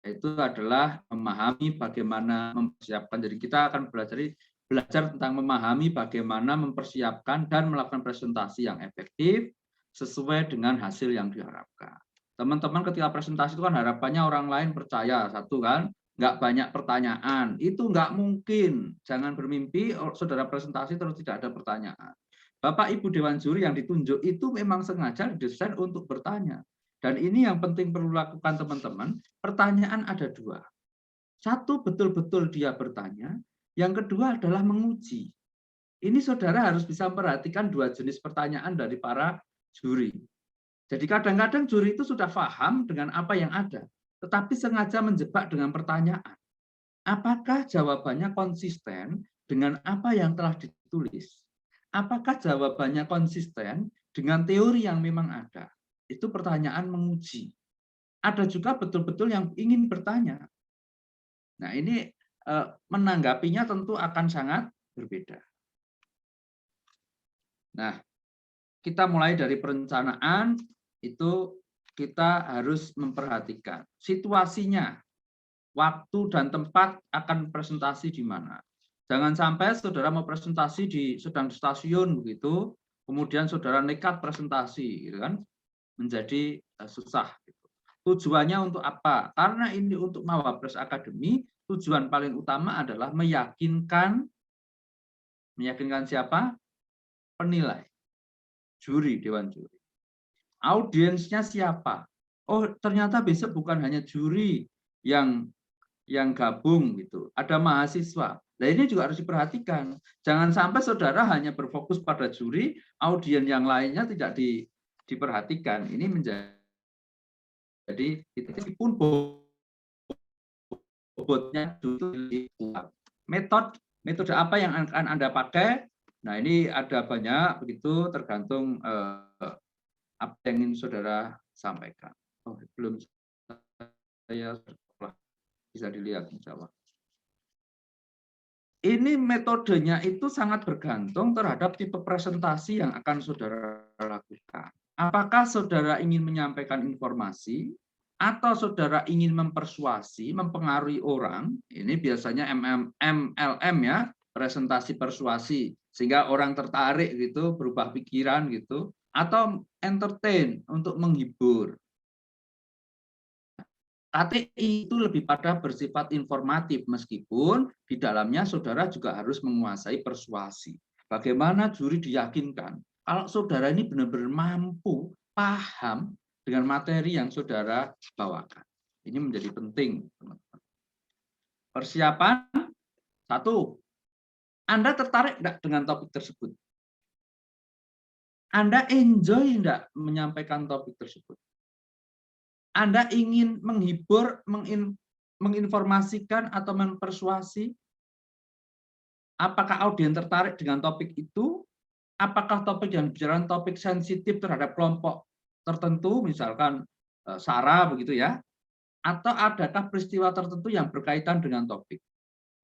[SPEAKER 3] Itu adalah memahami bagaimana mempersiapkan. Jadi kita akan belajar tentang memahami bagaimana mempersiapkan dan melakukan presentasi yang efektif sesuai dengan hasil yang diharapkan. Teman-teman ketika presentasi itu kan harapannya orang lain percaya, satu kan, nggak banyak pertanyaan. Itu nggak mungkin. Jangan bermimpi saudara presentasi terus tidak ada pertanyaan. Bapak Ibu Dewan Juri yang ditunjuk itu memang sengaja didesain untuk bertanya. Dan ini yang penting perlu lakukan teman-teman. Pertanyaan ada dua. Satu, betul-betul dia bertanya. Yang kedua adalah menguji. Ini saudara harus bisa memperhatikan dua jenis pertanyaan dari para juri. Jadi kadang-kadang juri itu sudah paham dengan apa yang ada, tetapi sengaja menjebak dengan pertanyaan. Apakah jawabannya konsisten dengan apa yang telah ditulis? Apakah jawabannya konsisten dengan teori yang memang ada? Itu pertanyaan menguji. Ada juga betul-betul yang ingin bertanya. Nah, ini menanggapinya tentu akan sangat berbeda. Nah, kita mulai dari perencanaan, itu kita harus memperhatikan situasinya, waktu dan tempat akan presentasi di mana. Jangan sampai saudara mau presentasi sedang di stasiun begitu, kemudian saudara nekat presentasi, gitu kan, menjadi susah. Gitu. Tujuannya untuk apa? Karena ini untuk Mawapres Academy, tujuan paling utama adalah meyakinkan siapa? Penilai, juri, dewan juri. Audiensnya siapa? Oh, ternyata besok bukan hanya juri yang gabung gitu, ada mahasiswa. Nah, ini juga harus diperhatikan. Jangan sampai saudara hanya berfokus pada juri, audiens yang lainnya tidak diperhatikan. Ini menjadi itu pun bobotnya metode apa yang akan Anda pakai. Nah, ini ada banyak begitu tergantung apa yang ingin saudara sampaikan. Oh, belum saya bisa dilihat insya Allah. Ini metodenya itu sangat bergantung terhadap tipe presentasi yang akan saudara lakukan. Apakah saudara ingin menyampaikan informasi atau saudara ingin mempersuasi, mempengaruhi orang? Ini biasanya MLM ya, presentasi persuasi, sehingga orang tertarik gitu, berubah pikiran gitu, atau entertain untuk menghibur. KTI itu lebih pada bersifat informatif, meskipun di dalamnya saudara juga harus menguasai persuasi. Bagaimana juri diyakinkan? Kalau saudara ini benar-benar mampu, paham dengan materi yang saudara bawakan. Ini menjadi penting, teman-teman. Persiapan, 1. Anda tertarik enggak dengan topik tersebut? Anda enjoy enggak menyampaikan topik tersebut? Anda ingin menghibur, menginformasikan atau mempersuasi? Apakah audiens tertarik dengan topik itu? Apakah topik yang bicara topik sensitif terhadap kelompok tertentu, misalkan SARA begitu ya? Atau adakah peristiwa tertentu yang berkaitan dengan topik?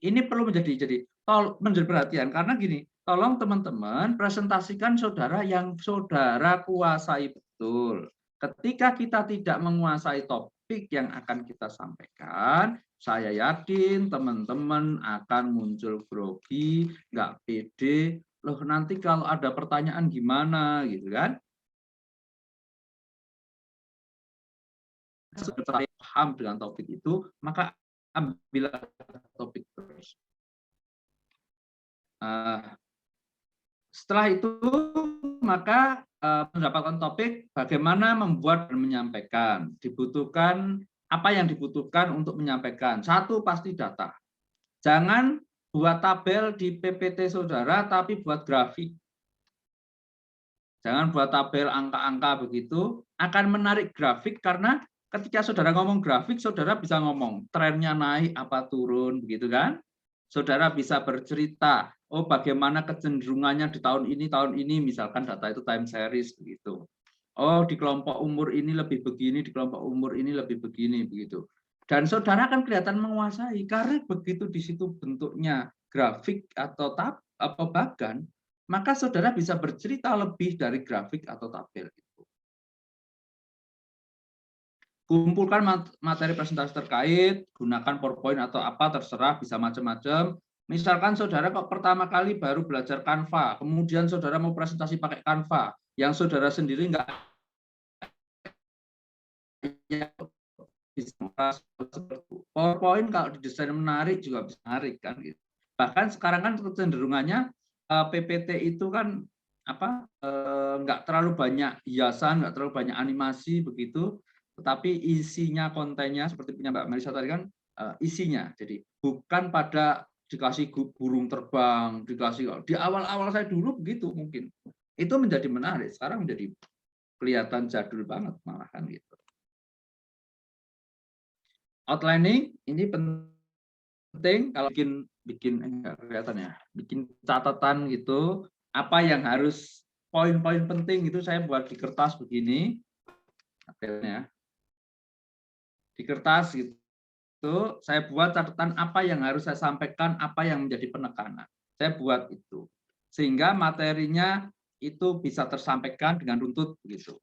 [SPEAKER 3] Ini perlu menjadi perhatian, karena gini, tolong teman-teman presentasikan saudara yang saudara kuasai betul. Ketika kita tidak menguasai topik yang akan kita sampaikan, saya yakin teman-teman akan muncul grogi, nggak pede. Loh, nanti kalau ada pertanyaan gimana gitu kan? Setelah paham dengan topik itu, maka ambillah topik terus. Setelah itu, maka mendapatkan topik bagaimana membuat dan menyampaikan. Dibutuhkan apa yang dibutuhkan untuk menyampaikan. 1, pasti data. Jangan buat tabel di PPT saudara, tapi buat grafik. Jangan buat tabel angka-angka begitu, akan menarik grafik karena ketika saudara ngomong grafik, saudara bisa ngomong trennya naik apa turun, begitu kan? Saudara bisa bercerita, oh bagaimana kecenderungannya di tahun ini, misalkan data itu time series begitu. Oh di kelompok umur ini lebih begini, di kelompok umur ini lebih begini, begitu. Dan saudara akan kelihatan menguasai, karena begitu di situ bentuknya grafik atau bagan, maka saudara bisa bercerita lebih dari grafik atau tabel itu. Kumpulkan materi presentasi terkait, gunakan PowerPoint atau apa, terserah, bisa macam-macam. Misalkan saudara kok pertama kali baru belajar Canva, kemudian saudara mau presentasi pakai Canva, yang saudara sendiri enggak PowerPoint kalau didesain menarik juga bisa menarik kan gitu. Bahkan sekarang kan kecenderungannya PPT itu kan enggak terlalu banyak hiasan, enggak terlalu banyak animasi begitu. Tetapi isinya, kontennya seperti punya Mbak Melisa tadi kan, isinya. Jadi bukan pada dikasih burung terbang, dikasih di awal-awal saya dulu begitu mungkin. Itu menjadi menarik, sekarang menjadi kelihatan jadul banget malah kan gitu. Outlining ini penting kalau bikin enggak kelihatan ya, bikin catatan gitu, apa yang harus poin-poin penting itu saya buat di kertas begini. Tabelnya. Di kertas gitu, saya buat catatan apa yang harus saya sampaikan, apa yang menjadi penekanan. Saya buat itu. Sehingga materinya itu bisa tersampaikan dengan runtut begitu.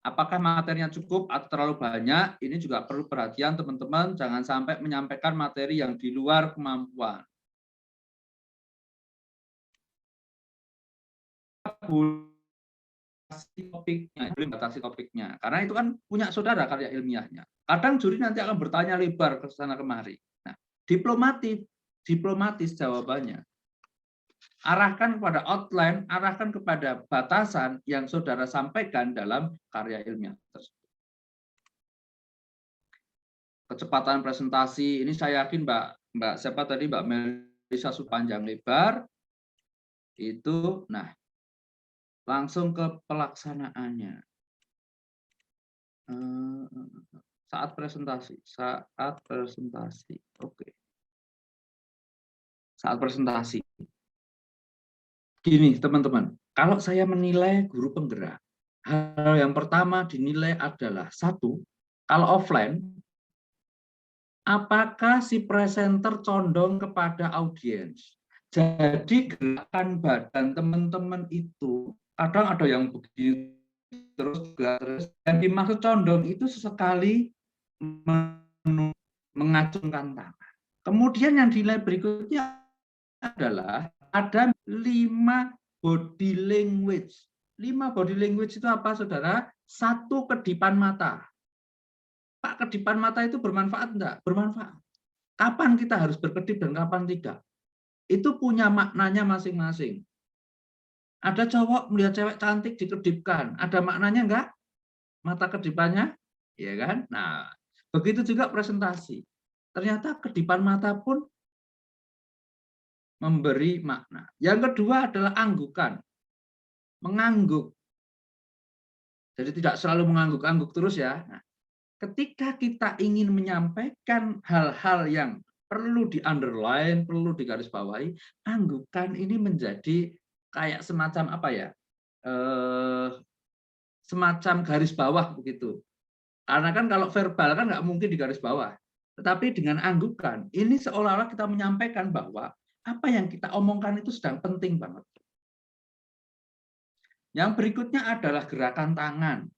[SPEAKER 3] Apakah materinya cukup atau terlalu banyak? Ini juga perlu perhatian teman-teman, jangan sampai menyampaikan materi yang di luar kemampuan. Batasi topiknya, karena itu kan punya saudara karya ilmiahnya. Kadang juri nanti akan bertanya lebar ke sana kemari. Nah, diplomatis jawabannya. Arahkan kepada outline, arahkan kepada batasan yang saudara sampaikan dalam karya ilmiah tersebut. Kecepatan presentasi, ini saya yakin Mbak siapa tadi, Mbak Melisa panjang lebar, itu, nah, langsung ke pelaksanaannya. Saat presentasi, oke. Saat presentasi. Gini teman-teman, kalau saya menilai guru penggerak, hal yang pertama dinilai adalah satu, kalau offline, apakah si presenter condong kepada audiens. Jadi gerakan badan teman-teman itu, kadang ada yang begini terus, yang dimaksud condong itu sesekali mengacungkan tangan. Kemudian yang dinilai berikutnya adalah ada 5 body language. 5 body language itu apa, saudara? 1, kedipan mata. Pak, kedipan mata itu bermanfaat enggak? Bermanfaat. Kapan kita harus berkedip dan kapan tidak? Itu punya maknanya masing-masing. Ada cowok melihat cewek cantik dikedipkan, ada maknanya enggak? Mata kedipannya, ya kan? Nah, begitu juga presentasi. Ternyata kedipan mata pun memberi makna. Yang kedua adalah anggukan. Mengangguk. Jadi tidak selalu mengangguk-angguk terus ya. Nah, ketika kita ingin menyampaikan hal-hal yang perlu di-underline, perlu digarisbawahi, anggukan ini menjadi kayak semacam apa ya? Semacam garis bawah begitu. Karena kan kalau verbal kan nggak mungkin di garis bawah. Tetapi dengan anggukan, ini seolah-olah kita menyampaikan bahwa apa yang kita omongkan itu sedang penting banget. Yang berikutnya adalah gerakan tangan.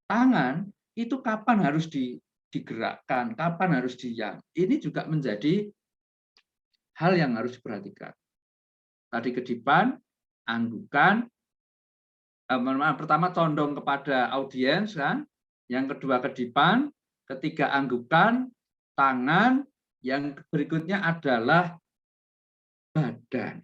[SPEAKER 3] Tangan itu kapan harus digerakkan, kapan harus diam. Ini juga menjadi hal yang harus diperhatikan. Tadi kedipan, anggukan, pertama condong kepada audiens kan, yang kedua kedipan, ketiga anggukan, tangan, yang berikutnya adalah badan.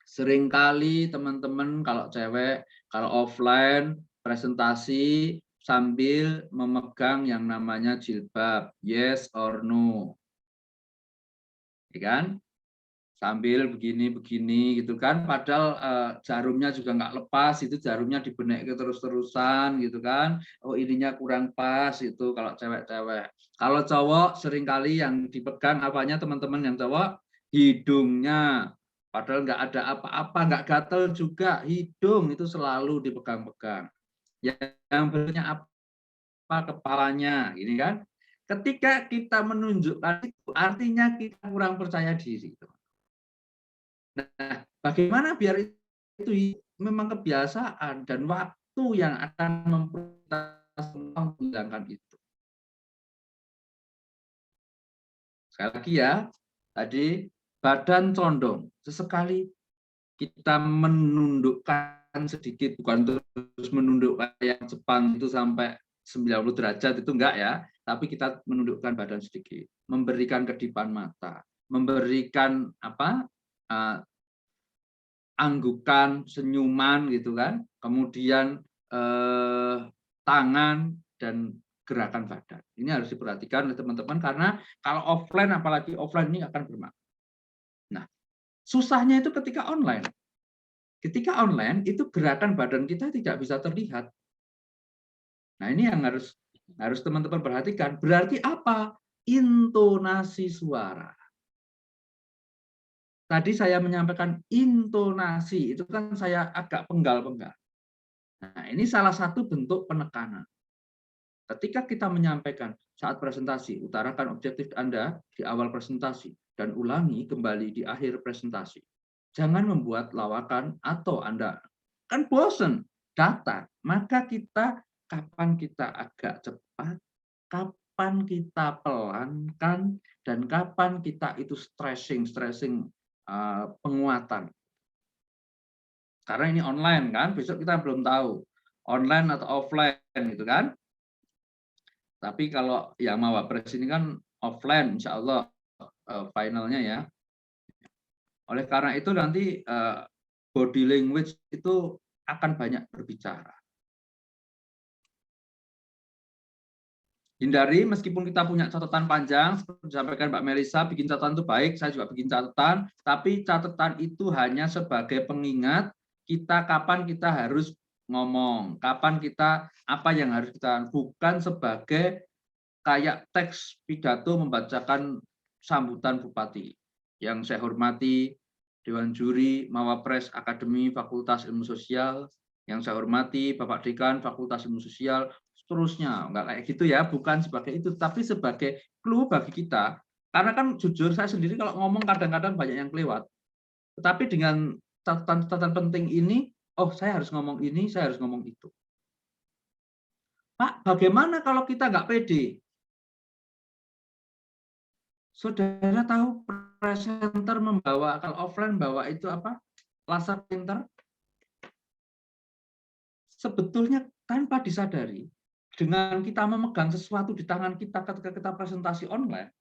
[SPEAKER 3] Seringkali teman-teman kalau cewek, kalau offline presentasi sambil memegang yang namanya jilbab, yes or no, ya kan? Sambil begini gitu kan, padahal jarumnya juga nggak lepas, itu jarumnya dibenek terus-terusan gitu kan. Oh ininya kurang pas itu kalau cewek-cewek. Kalau cowok seringkali yang dipegang apanya teman-teman yang cowok? Hidungnya. Padahal nggak ada apa-apa, nggak gatel juga, hidung itu selalu dipegang-pegang. Yang berikutnya apa? Kepalanya, ini kan. Ketika kita menunjukkan itu, artinya kita kurang percaya diri. Nah, bagaimana biar itu memang kebiasaan dan waktu yang akan menghilangkan itu. Sekali lagi ya, tadi badan condong. Sesekali kita menundukkan sedikit, bukan terus menundukkan yang Jepang itu sampai 90 derajat itu enggak ya, tapi kita menundukkan badan sedikit, memberikan kedipan mata, memberikan apa? Anggukan, senyuman gitu kan, kemudian tangan dan gerakan badan. Ini harus diperhatikan oleh teman-teman karena kalau offline, apalagi offline ini akan bermakna. Nah, susahnya itu ketika online. Ketika online itu gerakan badan kita tidak bisa terlihat. Nah, ini yang harus teman-teman perhatikan. Berarti apa? Intonasi suara. Tadi saya menyampaikan intonasi, itu kan saya agak penggal-penggal. Nah, ini salah satu bentuk penekanan. Ketika kita menyampaikan saat presentasi, utarakan objektif Anda di awal presentasi dan ulangi kembali di akhir presentasi. Jangan membuat lawakan atau Anda kan bosen, datar. Maka kita kapan kita agak cepat, kapan kita pelankan, dan kapan kita itu stressing penguatan. Karena ini online kan, besok kita belum tahu online atau offline gitu kan. Tapi kalau yang Mawapres ini kan offline, insya Allah finalnya ya. Oleh karena itu nanti body language itu akan banyak berbicara. Hindari, meskipun kita punya catatan panjang, seperti disampaikan Mbak Melisa, bikin catatan itu baik, saya juga bikin catatan, tapi catatan itu hanya sebagai pengingat kita kapan kita harus ngomong, kapan kita apa yang harus kita, bukan sebagai kayak teks pidato membacakan sambutan Bupati. Yang saya hormati Dewan Juri Mawapres Akademi Fakultas Ilmu Sosial, yang saya hormati Bapak Dekan Fakultas Ilmu Sosial, seterusnya, enggak kayak gitu ya, bukan sebagai itu, tapi sebagai clue bagi kita. Karena kan jujur saya sendiri kalau ngomong kadang-kadang banyak yang kelewat. Tetapi dengan catatan-catatan penting ini, oh saya harus ngomong ini, saya harus ngomong itu. Pak, bagaimana kalau kita nggak pede? Saudara tahu presenter membawa, kalau offline bawa itu apa? Laser printer. Sebetulnya tanpa disadari, dengan kita memegang sesuatu di tangan kita ketika kita presentasi online,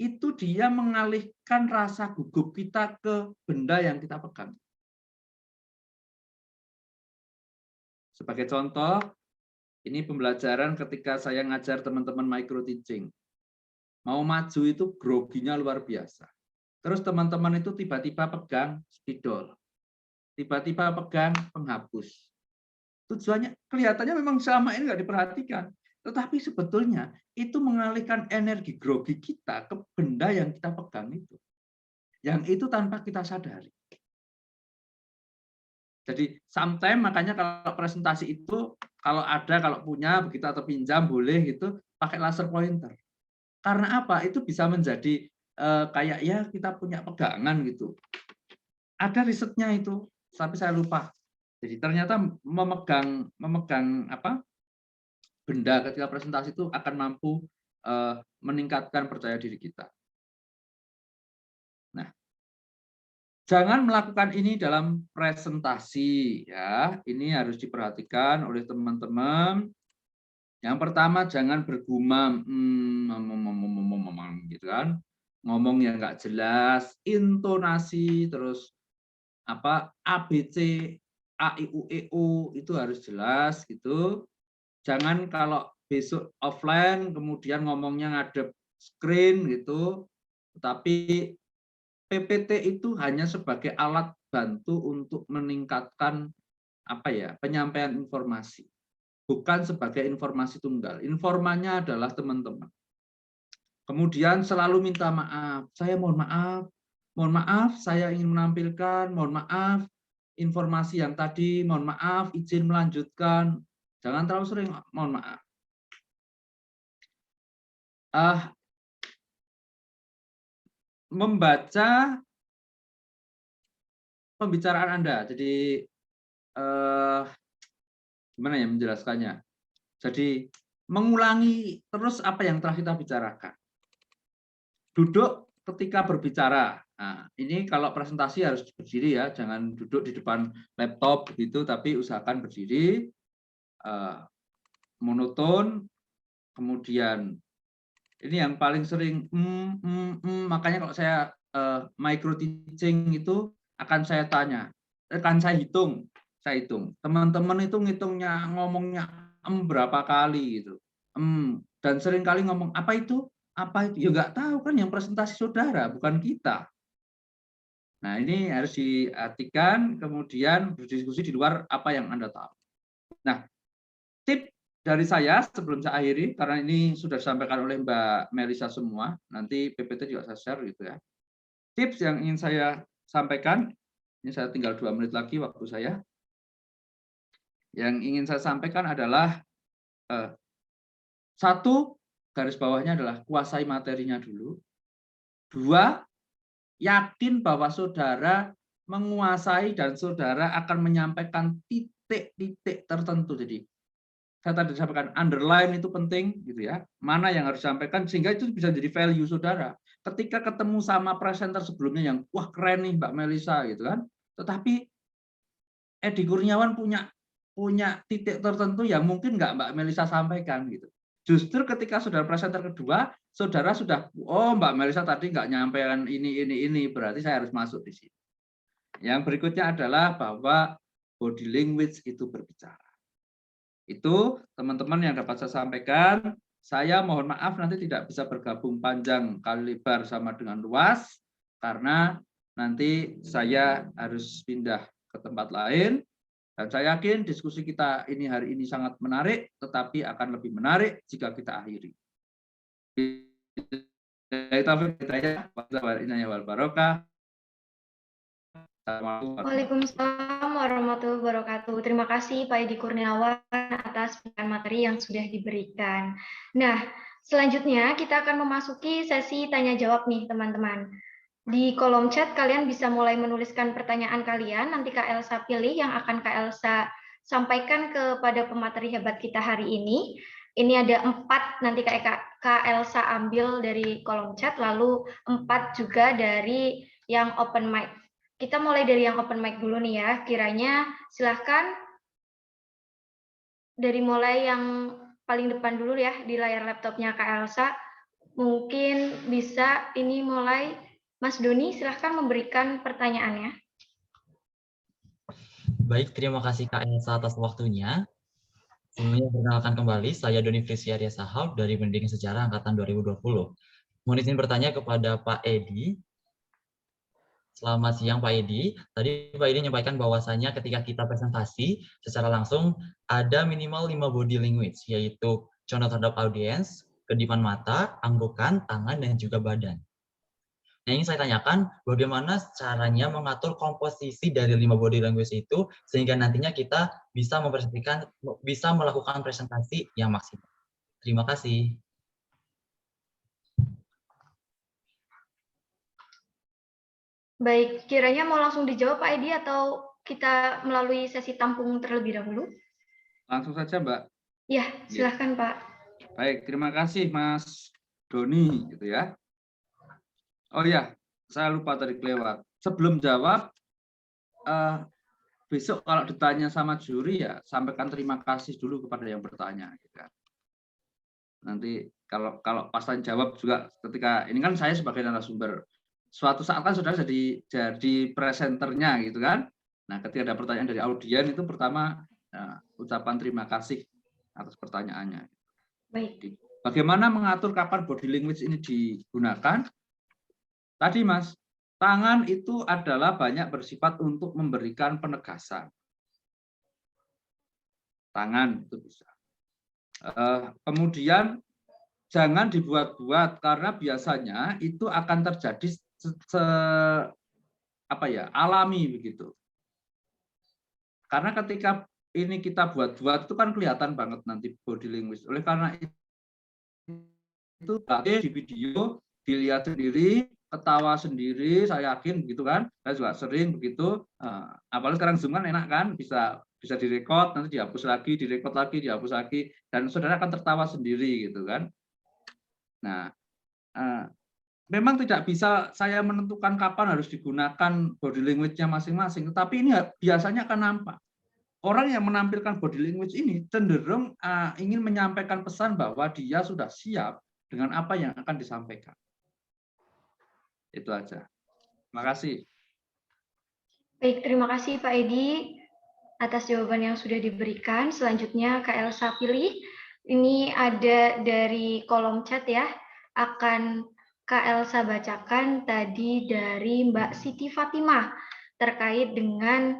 [SPEAKER 3] itu dia mengalihkan rasa gugup kita ke benda yang kita pegang. Sebagai contoh, ini pembelajaran ketika saya ngajar teman-teman micro teaching. Mau maju itu groginya luar biasa. Terus teman-teman itu tiba-tiba pegang spidol, tiba-tiba pegang penghapus. Tujuannya kelihatannya memang selama ini nggak diperhatikan, tetapi sebetulnya itu mengalihkan energi grogi kita ke benda yang kita pegang itu. Yang itu tanpa kita sadari. Jadi sometimes makanya kalau presentasi itu kalau punya begitu atau pinjam boleh gitu pakai laser pointer. Karena apa? Itu bisa menjadi kayak ya kita punya pegangan gitu. Ada risetnya itu, tapi saya lupa. Jadi ternyata memegang apa benda ketika presentasi itu akan mampu meningkatkan percaya diri kita. Nah, jangan melakukan ini dalam presentasi ya. Ini harus diperhatikan oleh teman-teman. Yang pertama jangan bergumam, gitu kan, ngomong yang nggak jelas, intonasi terus apa ABC A I U E U itu harus jelas gitu. Jangan kalau besok offline kemudian ngomongnya ngadep screen gitu. Tetapi PPT itu hanya sebagai alat bantu untuk meningkatkan apa ya, penyampaian informasi. Bukan sebagai informasi tunggal. Informanya adalah teman-teman. Kemudian selalu minta maaf. Saya mohon maaf saya ingin menampilkan, mohon maaf informasi yang tadi, mohon maaf, izin melanjutkan. Jangan terlalu sering, mohon maaf. Membaca pembicaraan Anda. Jadi, gimana ya menjelaskannya? Jadi, mengulangi terus apa yang telah kita bicarakan. Duduk ketika berbicara. Nah, ini kalau presentasi harus berdiri ya, jangan duduk di depan laptop begitu, tapi usahakan berdiri, monoton, kemudian ini yang paling sering, makanya kalau saya micro teaching itu akan saya tanya, akan saya hitung, teman-teman itu ngitungnya, ngomongnya berapa kali gitu, dan sering kali ngomong apa itu, ya nggak tahu kan yang presentasi saudara, bukan kita. Nah ini harus diartikan, kemudian berdiskusi di luar apa yang Anda tahu. Nah, tip dari saya sebelum saya akhiri, karena ini sudah disampaikan oleh Mbak Melisa semua, nanti PPT juga saya share gitu ya. Tips yang ingin saya sampaikan, ini saya tinggal 2 menit lagi waktu saya. Yang ingin saya sampaikan adalah satu, garis bawahnya adalah kuasai materinya dulu. 2, yakin bahwa saudara menguasai dan saudara akan menyampaikan titik-titik tertentu. Jadi saya tadi sampaikan underline itu penting gitu ya. Mana yang harus disampaikan sehingga itu bisa jadi value saudara. Ketika ketemu sama presenter sebelumnya yang wah keren nih Mbak Melisa gitu kan. Tetapi Edi Kurniawan punya titik tertentu yang mungkin nggak Mbak Melisa sampaikan gitu. Justru ketika saudara presenter kedua, saudara sudah, oh Mbak Melisa tadi nggak nyampaikan ini, berarti saya harus masuk di sini. Yang berikutnya adalah bahwa body language itu berbicara. Itu teman-teman yang dapat saya sampaikan. Saya mohon maaf nanti tidak bisa bergabung panjang kali lebar sama dengan luas, karena nanti saya harus pindah ke tempat lain. Dan saya yakin diskusi kita ini hari ini sangat menarik, tetapi akan lebih menarik jika kita akhiri.
[SPEAKER 2] Waalaikumsalam warahmatullahi wabarakatuh. Terima kasih Pak Edi Kurniawan atas materi yang sudah diberikan. Nah, selanjutnya kita akan memasuki sesi tanya jawab nih teman-teman. Di kolom chat kalian bisa mulai menuliskan pertanyaan kalian, nanti Kak Elsa pilih yang akan Kak Elsa sampaikan kepada pemateri hebat kita hari ini. Ini ada 4 nanti Kak Elsa ambil dari kolom chat, lalu 4 juga dari yang open mic. Kita mulai dari yang open mic dulu nih ya, kiranya silahkan dari mulai yang paling depan dulu ya di layar laptopnya Kak Elsa. Mungkin bisa ini mulai Mas Doni, silahkan memberikan pertanyaannya.
[SPEAKER 4] Baik, terima kasih Kak Elsa atas waktunya. Sebelumnya perkenalkan kembali, saya Doni Frisiarya Sahab dari Pendidikan Sejarah Angkatan 2020. Mohon izin bertanya kepada Pak Edi. Selamat siang Pak Edi. Tadi Pak Edi menyampaikan bahwasanya ketika kita presentasi secara langsung ada minimal 5 body language, yaitu contoh terhadap audiens, kedipan mata, anggukan, tangan, dan juga badan. Nah, ini saya tanyakan bagaimana caranya mengatur komposisi dari 5 body language itu sehingga nantinya kita bisa melakukan presentasi yang maksimal. Terima kasih.
[SPEAKER 2] Baik, kiranya mau langsung dijawab Pak Edi atau kita melalui sesi tampung terlebih dahulu?
[SPEAKER 3] Langsung saja Mbak.
[SPEAKER 2] Ya, silahkan Pak.
[SPEAKER 3] Baik, terima kasih Mas Doni gitu ya. Oh ya, saya lupa tadi kelewat. Sebelum jawab, besok kalau ditanya sama juri ya sampaikan terima kasih dulu kepada yang bertanya. Gitu kan. Nanti kalau pas tanya jawab juga ketika ini kan saya sebagai narasumber, suatu saat kan sudah jadi presenternya gitu kan. Nah, ketika ada pertanyaan dari audien itu pertama ucapan terima kasih atas pertanyaannya.
[SPEAKER 2] Baik.
[SPEAKER 3] Bagaimana mengatur kapan body language ini digunakan? Tadi Mas, tangan itu adalah banyak bersifat untuk memberikan penegasan. Tangan itu bisa. Kemudian jangan dibuat-buat karena biasanya itu akan terjadi alami begitu. Karena ketika ini kita buat-buat itu kan kelihatan banget nanti body language. Oleh karena itu di video dilihat sendiri, ketawa sendiri, saya yakin begitu kan. Saya juga sering begitu. Apalagi sekarang Zoom kan enak kan, bisa direkod, nanti dihapus lagi, direkod lagi, dihapus lagi, dan saudara akan tertawa sendiri gitu kan. Nah, memang tidak bisa saya menentukan kapan harus digunakan body language-nya masing-masing, tetapi ini biasanya akan nampak. Orang yang menampilkan body language ini cenderung ingin menyampaikan pesan bahwa dia sudah siap dengan apa yang akan disampaikan. Itu aja. Terima kasih.
[SPEAKER 2] Baik, terima kasih Pak Edi atas jawaban yang sudah diberikan. Selanjutnya Kak Elsa pilih. Ini ada dari kolom chat ya. Akan Kak Elsa bacakan tadi dari Mbak Siti Fatimah terkait dengan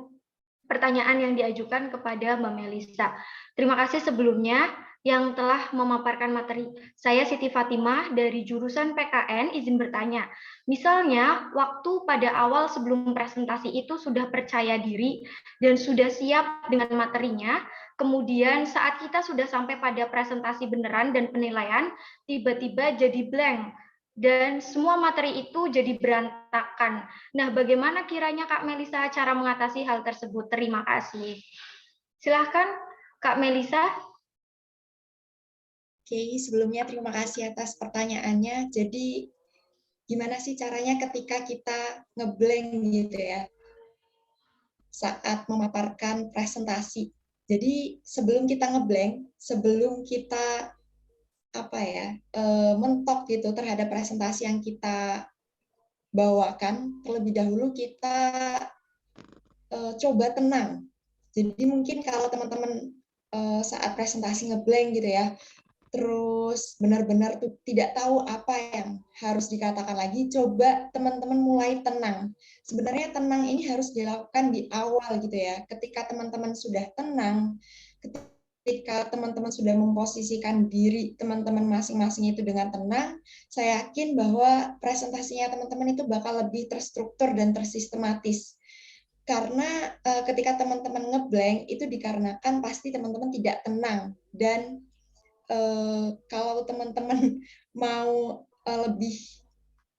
[SPEAKER 2] pertanyaan yang diajukan kepada Mbak Melisa. Terima kasih sebelumnya yang telah memaparkan materi. Saya Siti Fatimah dari jurusan PKN, izin bertanya. Misalnya, waktu pada awal sebelum presentasi itu sudah percaya diri dan sudah siap dengan materinya, kemudian saat kita sudah sampai pada presentasi beneran dan penilaian, tiba-tiba jadi blank. dan semua materi itu jadi berantakan. Nah, bagaimana kiranya Kak Melisa cara mengatasi hal tersebut? Terima kasih. Silahkan Kak Melisa.
[SPEAKER 1] Oke, sebelumnya terima kasih atas pertanyaannya. Jadi, gimana sih caranya ketika kita ngeblank gitu ya, saat memaparkan presentasi. Jadi, sebelum kita ngeblank, sebelum kita mentok gitu terhadap presentasi yang kita bawakan, terlebih dahulu kita coba tenang. Jadi mungkin kalau teman-teman saat presentasi ngeblank gitu ya, terus benar-benar tuh tidak tahu apa yang harus dikatakan lagi, coba teman-teman mulai tenang. Sebenarnya tenang ini harus dilakukan di awal gitu ya. Ketika teman-teman sudah tenang, ketika teman-teman sudah memposisikan diri teman-teman masing-masing itu dengan tenang, saya yakin bahwa presentasinya teman-teman itu bakal lebih terstruktur dan tersistematis. Karena ketika teman-teman ngeblank itu dikarenakan pasti teman-teman tidak tenang, dan kalau teman-teman mau lebih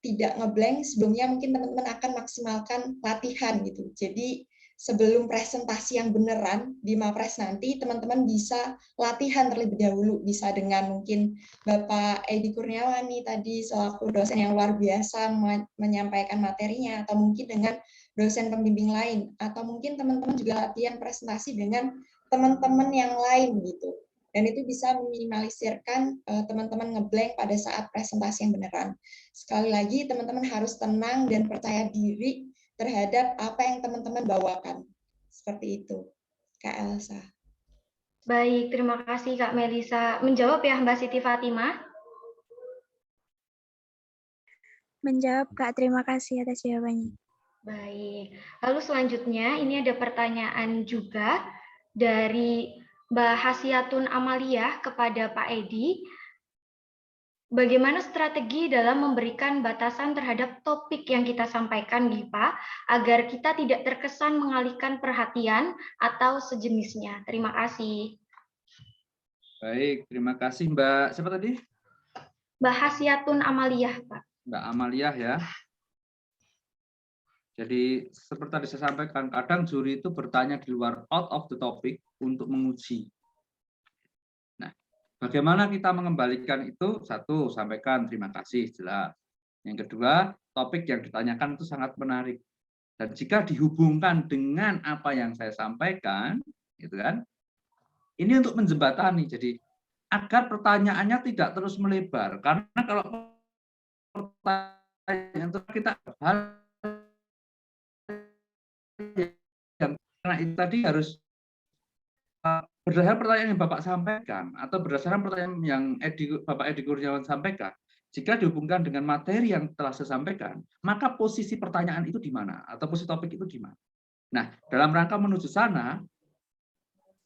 [SPEAKER 1] tidak ngeblank, sebelumnya mungkin teman-teman akan maksimalkan latihan gitu. Jadi sebelum presentasi yang beneran di Mapres nanti, teman-teman bisa latihan terlebih dahulu, bisa dengan mungkin Bapak Edi Kurniawan nih tadi selaku dosen yang luar biasa menyampaikan materinya, atau mungkin dengan dosen pembimbing lain, atau mungkin teman-teman juga latihan presentasi dengan teman-teman yang lain gitu. Dan itu bisa meminimalisirkan teman-teman ngeblank pada saat presentasi yang beneran. Sekali lagi, teman-teman harus tenang dan percaya diri terhadap apa yang teman-teman bawakan. Seperti itu, Kak Elsa.
[SPEAKER 2] Baik, terima kasih Kak Melisa. Menjawab ya Mbak Siti Fatimah?
[SPEAKER 5] Menjawab Kak, terima kasih atas jawabannya.
[SPEAKER 2] Baik, lalu selanjutnya ini ada pertanyaan juga dari Mbak Hasyatun Amalia kepada Pak Edi. Bagaimana strategi dalam memberikan batasan terhadap topik yang kita sampaikan, Pak, agar kita tidak terkesan mengalihkan perhatian atau sejenisnya? Terima kasih.
[SPEAKER 3] Baik, terima kasih Mbak. Siapa tadi?
[SPEAKER 2] Mbak Hasyatun Amalia, Pak.
[SPEAKER 3] Mbak Amalia ya. Jadi seperti tadi saya sampaikan, kadang juri itu bertanya di luar out of the topic untuk menguji. Nah, bagaimana kita mengembalikan itu? Satu, sampaikan terima kasih, jelas. Yang kedua, topik yang ditanyakan itu sangat menarik. Dan jika dihubungkan dengan apa yang saya sampaikan, gitu kan? Ini untuk menjembatani. Jadi agar pertanyaannya tidak terus melebar. Karena kalau pertanyaan itu kita hal yang karena itu tadi harus berdasarkan pertanyaan yang Bapak sampaikan atau berdasarkan pertanyaan yang Bapak Edi Kurniawan sampaikan, jika dihubungkan dengan materi yang telah saya sampaikan, maka posisi pertanyaan itu di mana atau posisi topik itu di mana. Nah, dalam rangka menuju sana,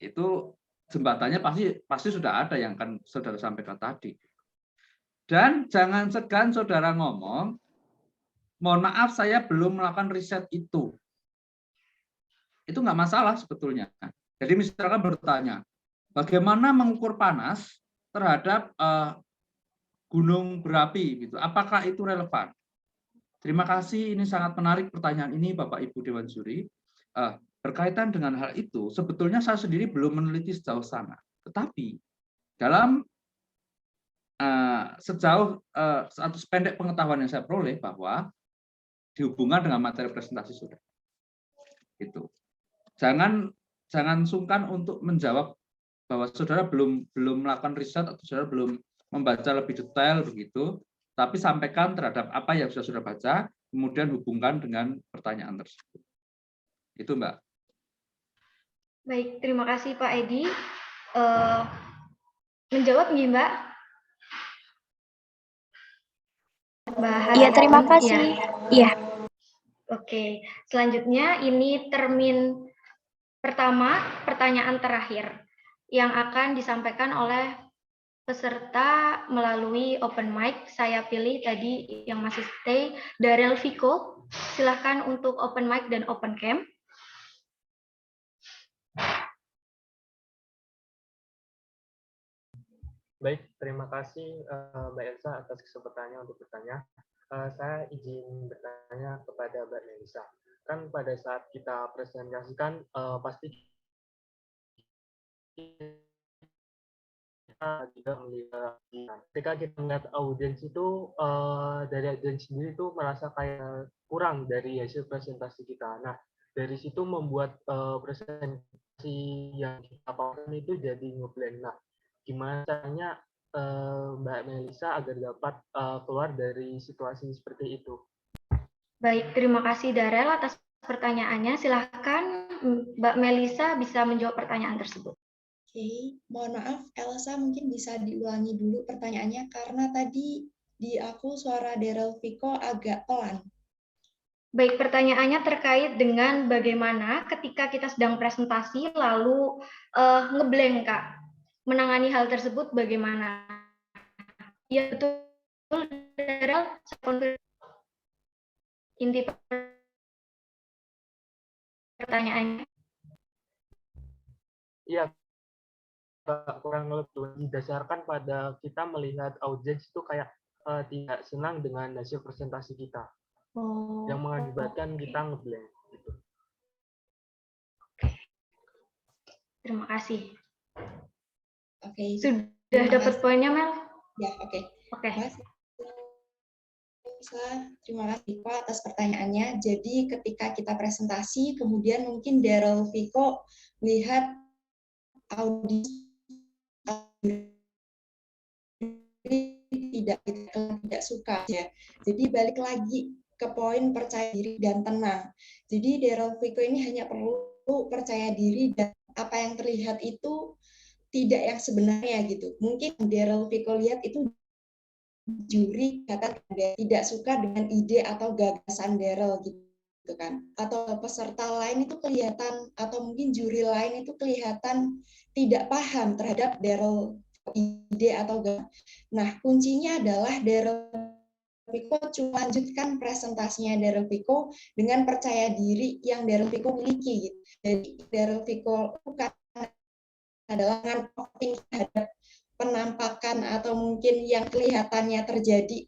[SPEAKER 3] itu jembatannya pasti sudah ada yang kan saudara sampaikan tadi. Dan jangan segan saudara ngomong, mohon maaf saya belum melakukan riset itu. Itu nggak masalah sebetulnya. Jadi misalkan bertanya, bagaimana mengukur panas terhadap gunung berapi gitu? Apakah itu relevan? Terima kasih, ini sangat menarik pertanyaan ini Bapak Ibu Dewan Juri. Berkaitan dengan hal itu, sebetulnya saya sendiri belum meneliti sejauh sana. Tetapi dalam sejauh satu sependek pengetahuan yang saya peroleh bahwa dihubungkan dengan materi presentasi sudah. Itu. Jangan sungkan untuk menjawab bahwa saudara belum melakukan riset atau saudara belum membaca lebih detail begitu, tapi sampaikan terhadap apa yang sudah baca, kemudian hubungkan dengan pertanyaan tersebut. Itu Mbak.
[SPEAKER 2] Baik, terima kasih Pak Edi. Menjawab nih Mbak?
[SPEAKER 5] Iya, terima kasih. Iya.
[SPEAKER 2] Oke, selanjutnya ini termin pertama, pertanyaan terakhir yang akan disampaikan oleh peserta melalui open mic. Saya pilih tadi yang masih stay, Darel Viko. Silahkan untuk open mic dan open cam.
[SPEAKER 6] Baik, terima kasih Mbak Elsa atas kesempatannya untuk bertanya. Saya izin bertanya kepada Mbak Melisa. Kan pada saat kita presentasikan pasti kita juga melihat, ketika kita melihat audiens itu dari audiens sendiri itu merasa kayak kurang dari hasil presentasi kita. Nah, dari situ membuat presentasi yang kita paparkan itu jadi ngeblend. Nah, gimana caranya Mbak Melisa agar dapat keluar dari situasi seperti itu?
[SPEAKER 2] Baik, terima kasih Darel atas pertanyaannya. Silahkan Mbak Melisa bisa menjawab pertanyaan tersebut.
[SPEAKER 1] Oke, mohon maaf Elsa mungkin bisa diulangi dulu pertanyaannya karena tadi di aku suara Daryl Viko agak pelan.
[SPEAKER 2] Baik, pertanyaannya terkait dengan bagaimana ketika kita sedang presentasi lalu ngeblank, Kak. Menangani hal tersebut bagaimana? Ya, betul, Daryl. Inti pertanyaannya.
[SPEAKER 6] Iya, kurang lebih didasarkan pada kita melihat audiens itu kayak tidak senang dengan hasil presentasi kita, yang mengakibatkan kita ngeblank. Gitu.
[SPEAKER 2] Terima kasih.
[SPEAKER 1] Oke.
[SPEAKER 2] Sudah dapat poinnya, Mel?
[SPEAKER 1] Ya, oke.
[SPEAKER 2] Oke.
[SPEAKER 1] Terima kasih Pak atas pertanyaannya. Jadi ketika kita presentasi, kemudian mungkin Daryl Viko melihat audiens tidak suka ya. Jadi balik lagi ke poin percaya diri dan tenang. Jadi Daryl Viko ini hanya perlu percaya diri dan apa yang terlihat itu tidak yang sebenarnya gitu. Mungkin Daryl Viko lihat itu juri kata tidak suka dengan ide atau gagasan Daryl gitu kan, atau peserta lain itu kelihatan, atau mungkin juri lain itu kelihatan tidak paham terhadap Daryl ide atau gagasan. Nah, kuncinya adalah Daryl Viko cuma lanjutkan presentasinya Daryl Viko dengan percaya diri yang Daryl Viko miliki gitu. Jadi Daryl Viko bukan adalah optimis terhadap penampakan atau mungkin yang kelihatannya terjadi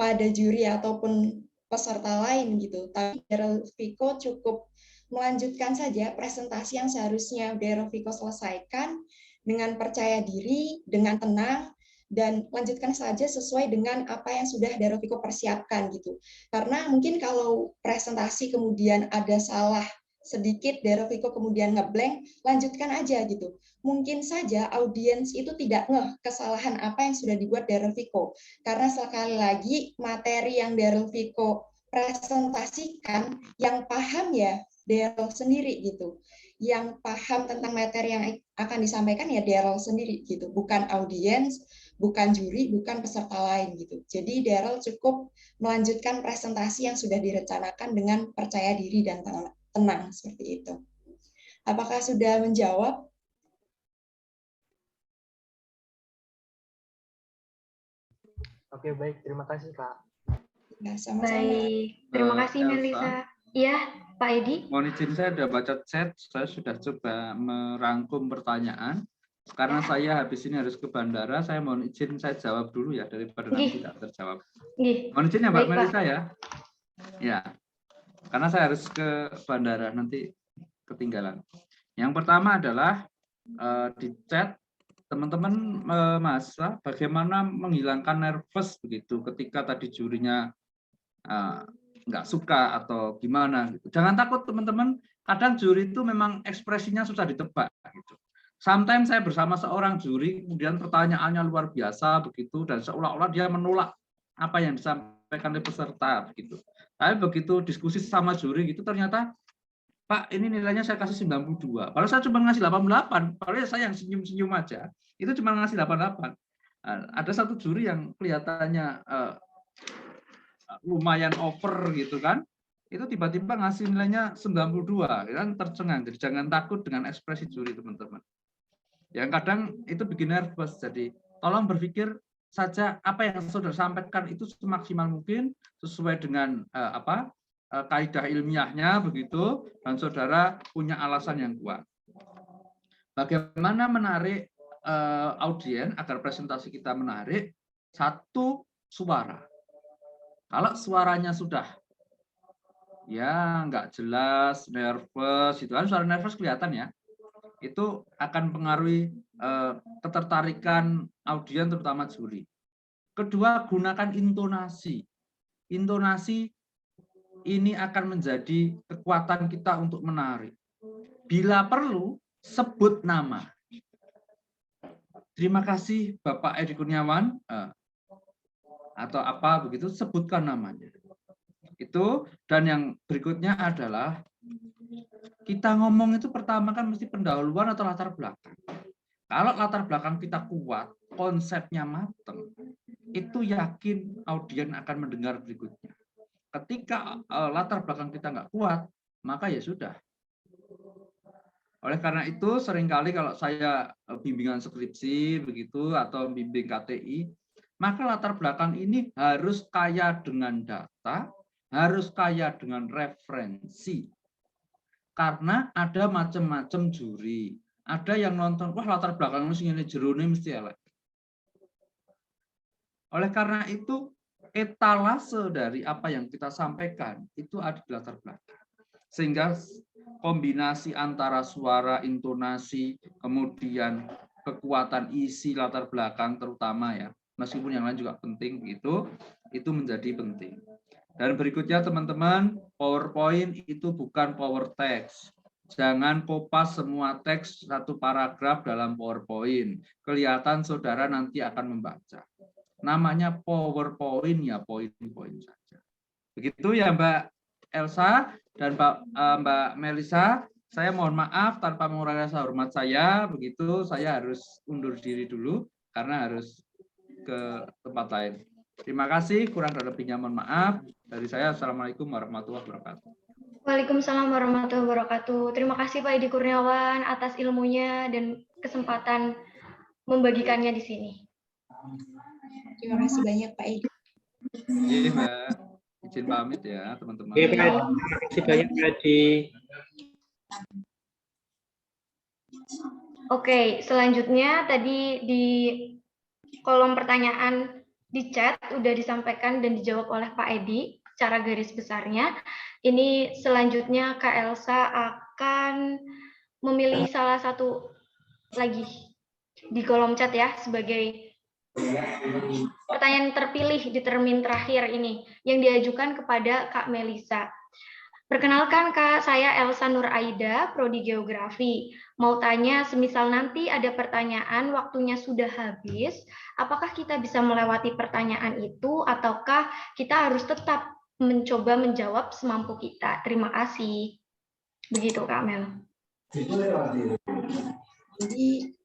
[SPEAKER 1] pada juri ataupun peserta lain gitu. Tapi Daryl Viko cukup melanjutkan saja presentasi yang seharusnya Daryl Viko selesaikan dengan percaya diri, dengan tenang, dan lanjutkan saja sesuai dengan apa yang sudah Daryl Viko persiapkan gitu. Karena mungkin kalau presentasi kemudian ada salah sedikit, Daryl Viko kemudian ngeblank, lanjutkan aja gitu. Mungkin saja audiens itu tidak ngeh kesalahan apa yang sudah dibuat Daryl Viko. Karena sekali lagi materi yang Daryl Viko presentasikan, yang paham ya Daryl sendiri gitu. Yang paham tentang materi yang akan disampaikan ya Daryl sendiri gitu, bukan audiens, bukan juri, bukan peserta lain gitu. Jadi Daryl cukup melanjutkan presentasi yang sudah direncanakan dengan percaya diri dan tenang seperti itu. Apakah sudah menjawab?
[SPEAKER 6] Oke, baik. Terima kasih, Kak.
[SPEAKER 1] Ya, sama-sama.
[SPEAKER 2] Baik, terima kasih Melisa. Iya, Pak Edi.
[SPEAKER 3] Mohon izin, saya sudah baca chat, saya sudah coba merangkum pertanyaan. Karena saya habis ini harus ke bandara, saya mohon izin saya jawab dulu ya, daripada nanti tidak terjawab. Mohon izin ya Mbak Melisa ya. Ya, karena saya harus ke bandara, nanti ketinggalan. Yang pertama adalah di chat, teman-teman masalah bagaimana menghilangkan nervous begitu ketika tadi jurinya nggak suka atau gimana gitu. Jangan takut teman-teman, kadang juri itu memang ekspresinya susah ditebak gitu. Sometimes saya bersama seorang juri, kemudian pertanyaannya luar biasa begitu dan seolah-olah dia menolak apa yang disampaikan oleh peserta begitu. Tapi begitu diskusi sama juri gitu ternyata Pak, ini nilainya saya kasih 92. Kalau saya cuma ngasih 88, kalau saya yang senyum-senyum aja, itu cuma ngasih 88. Ada satu juri yang kelihatannya lumayan over gitu kan, itu tiba-tiba ngasih nilainya 92, kan tercengang. Jadi jangan takut dengan ekspresi juri teman-teman. Yang kadang itu bikin nervous. Jadi tolong berpikir saja apa yang saudara sampaikan itu semaksimal mungkin sesuai dengan kaidah ilmiahnya begitu, dan saudara punya alasan yang kuat. Bagaimana menarik audien agar presentasi kita menarik, satu suara. Kalau suaranya sudah ya nggak jelas, nervous, itu kan suara nervous kelihatan ya, itu akan mempengaruhi ketertarikan audien terutama juri. Kedua, gunakan intonasi. Intonasi ini akan menjadi kekuatan kita untuk menarik. Bila perlu, sebut nama. Terima kasih Bapak Edi Kurniawan, atau apa begitu, sebutkan namanya. Itu, dan yang berikutnya adalah kita ngomong itu pertama kan mesti pendahuluan atau latar belakang. Kalau latar belakang kita kuat, konsepnya matang, itu yakin audien akan mendengar berikutnya. Ketika latar belakang kita nggak kuat, maka ya sudah. Oleh karena itu, seringkali kalau saya bimbingan skripsi begitu atau bimbing KTI, maka latar belakang ini harus kaya dengan data, harus kaya dengan referensi. Karena ada macam-macam juri. Ada yang nonton, wah latar belakang ini jerone mesti elek. Oleh karena itu, etalase dari apa yang kita sampaikan itu ada di latar belakang. Sehingga kombinasi antara suara, intonasi, kemudian kekuatan isi latar belakang terutama ya, meskipun yang lain juga penting itu menjadi penting. Dan berikutnya teman-teman, PowerPoint itu bukan power text. Jangan kopas semua teks satu paragraf dalam PowerPoint. Kelihatan saudara nanti akan membaca. Namanya PowerPoint ya poin-poin saja. Begitu ya Mbak Elsa dan Mbak Melisa. Saya mohon maaf tanpa mengurangi rasa hormat saya. Begitu saya harus undur diri dulu karena harus ke tempat lain. Terima kasih, kurang dan lebihnya mohon maaf. Dari saya, Assalamualaikum warahmatullahi wabarakatuh.
[SPEAKER 2] Waalaikumsalam warahmatullahi wabarakatuh. Terima kasih Pak Edi Kurniawan atas ilmunya dan kesempatan membagikannya di sini.
[SPEAKER 1] Terima kasih banyak Pak Edi.
[SPEAKER 3] Iya Mbak, izin pamit ya teman-teman.
[SPEAKER 7] Oke, Pak Edi. Terima kasih banyak Pak Edi.
[SPEAKER 2] Oke, selanjutnya tadi di kolom pertanyaan di chat udah disampaikan dan dijawab oleh Pak Edi secara garis besarnya. Ini selanjutnya Kak Elsa akan memilih salah satu lagi di kolom chat ya sebagai pertanyaan terpilih di termin terakhir ini yang diajukan kepada Kak Melisa. Perkenalkan Kak, saya Elsa Nur Aida, Prodi Geografi. Mau tanya, semisal nanti ada pertanyaan, waktunya sudah habis, apakah kita bisa melewati pertanyaan itu, ataukah kita harus tetap mencoba menjawab semampu kita? Terima kasih. Begitu Kak Mel.
[SPEAKER 1] Jadi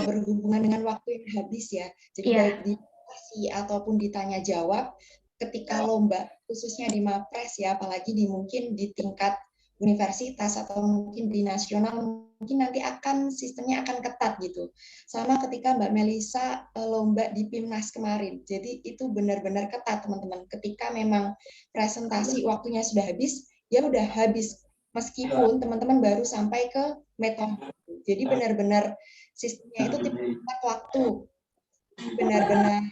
[SPEAKER 1] berhubungan dengan waktu yang habis ya. Jadi baik di ataupun ditanya jawab, ketika lomba khususnya di Mapres ya, apalagi mungkin di tingkat universitas atau mungkin di nasional, mungkin nanti sistemnya akan ketat gitu. Sama ketika Mbak Melisa lomba di PIMNAS kemarin. Jadi itu benar-benar ketat teman-teman. Ketika memang presentasi waktunya sudah habis, ya udah habis. Meskipun teman-teman baru sampai ke metode. Jadi benar-benar sistemnya itu tepat waktu. Benar-benar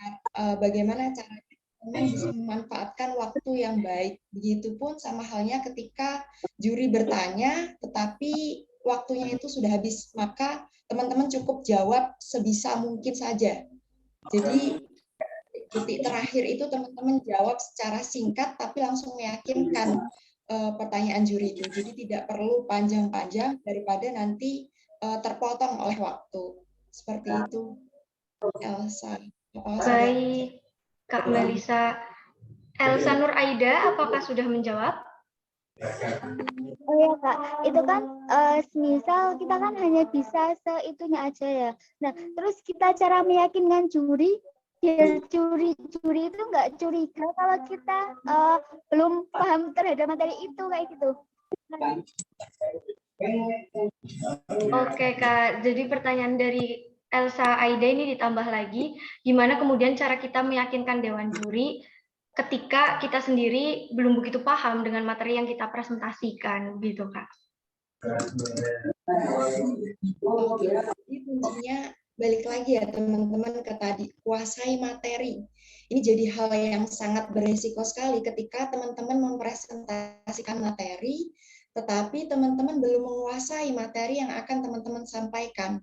[SPEAKER 1] bagaimana caranya bisa memanfaatkan waktu yang baik. Begitupun sama halnya ketika juri bertanya, tetapi waktunya itu sudah habis, maka teman-teman cukup jawab sebisa mungkin saja. Jadi detik terakhir itu teman-teman jawab secara singkat, tapi langsung meyakinkan pertanyaan juri itu. Jadi tidak perlu panjang-panjang daripada nanti terpotong oleh waktu. Seperti itu, Elsa.
[SPEAKER 2] Baik. Kak Melisa, Elsa Nur Aida, apakah sudah menjawab?
[SPEAKER 5] Oh ya Kak, itu kan semisal kita kan hanya bisa seitunya aja ya. Nah, terus kita cara meyakinkan juri, biar juri itu nggak curiga kalau kita belum paham terhadap materi itu kayak gitu.
[SPEAKER 2] Oke Kak, jadi pertanyaan dari Elsa Aida ini ditambah lagi, gimana kemudian cara kita meyakinkan Dewan Juri ketika kita sendiri belum begitu paham dengan materi yang kita presentasikan, gitu Kak.
[SPEAKER 1] Jadi kuncinya balik lagi ya teman-teman ke tadi, kuasai materi. Ini jadi hal yang sangat beresiko sekali ketika teman-teman mempresentasikan materi, tetapi teman-teman belum menguasai materi yang akan teman-teman sampaikan.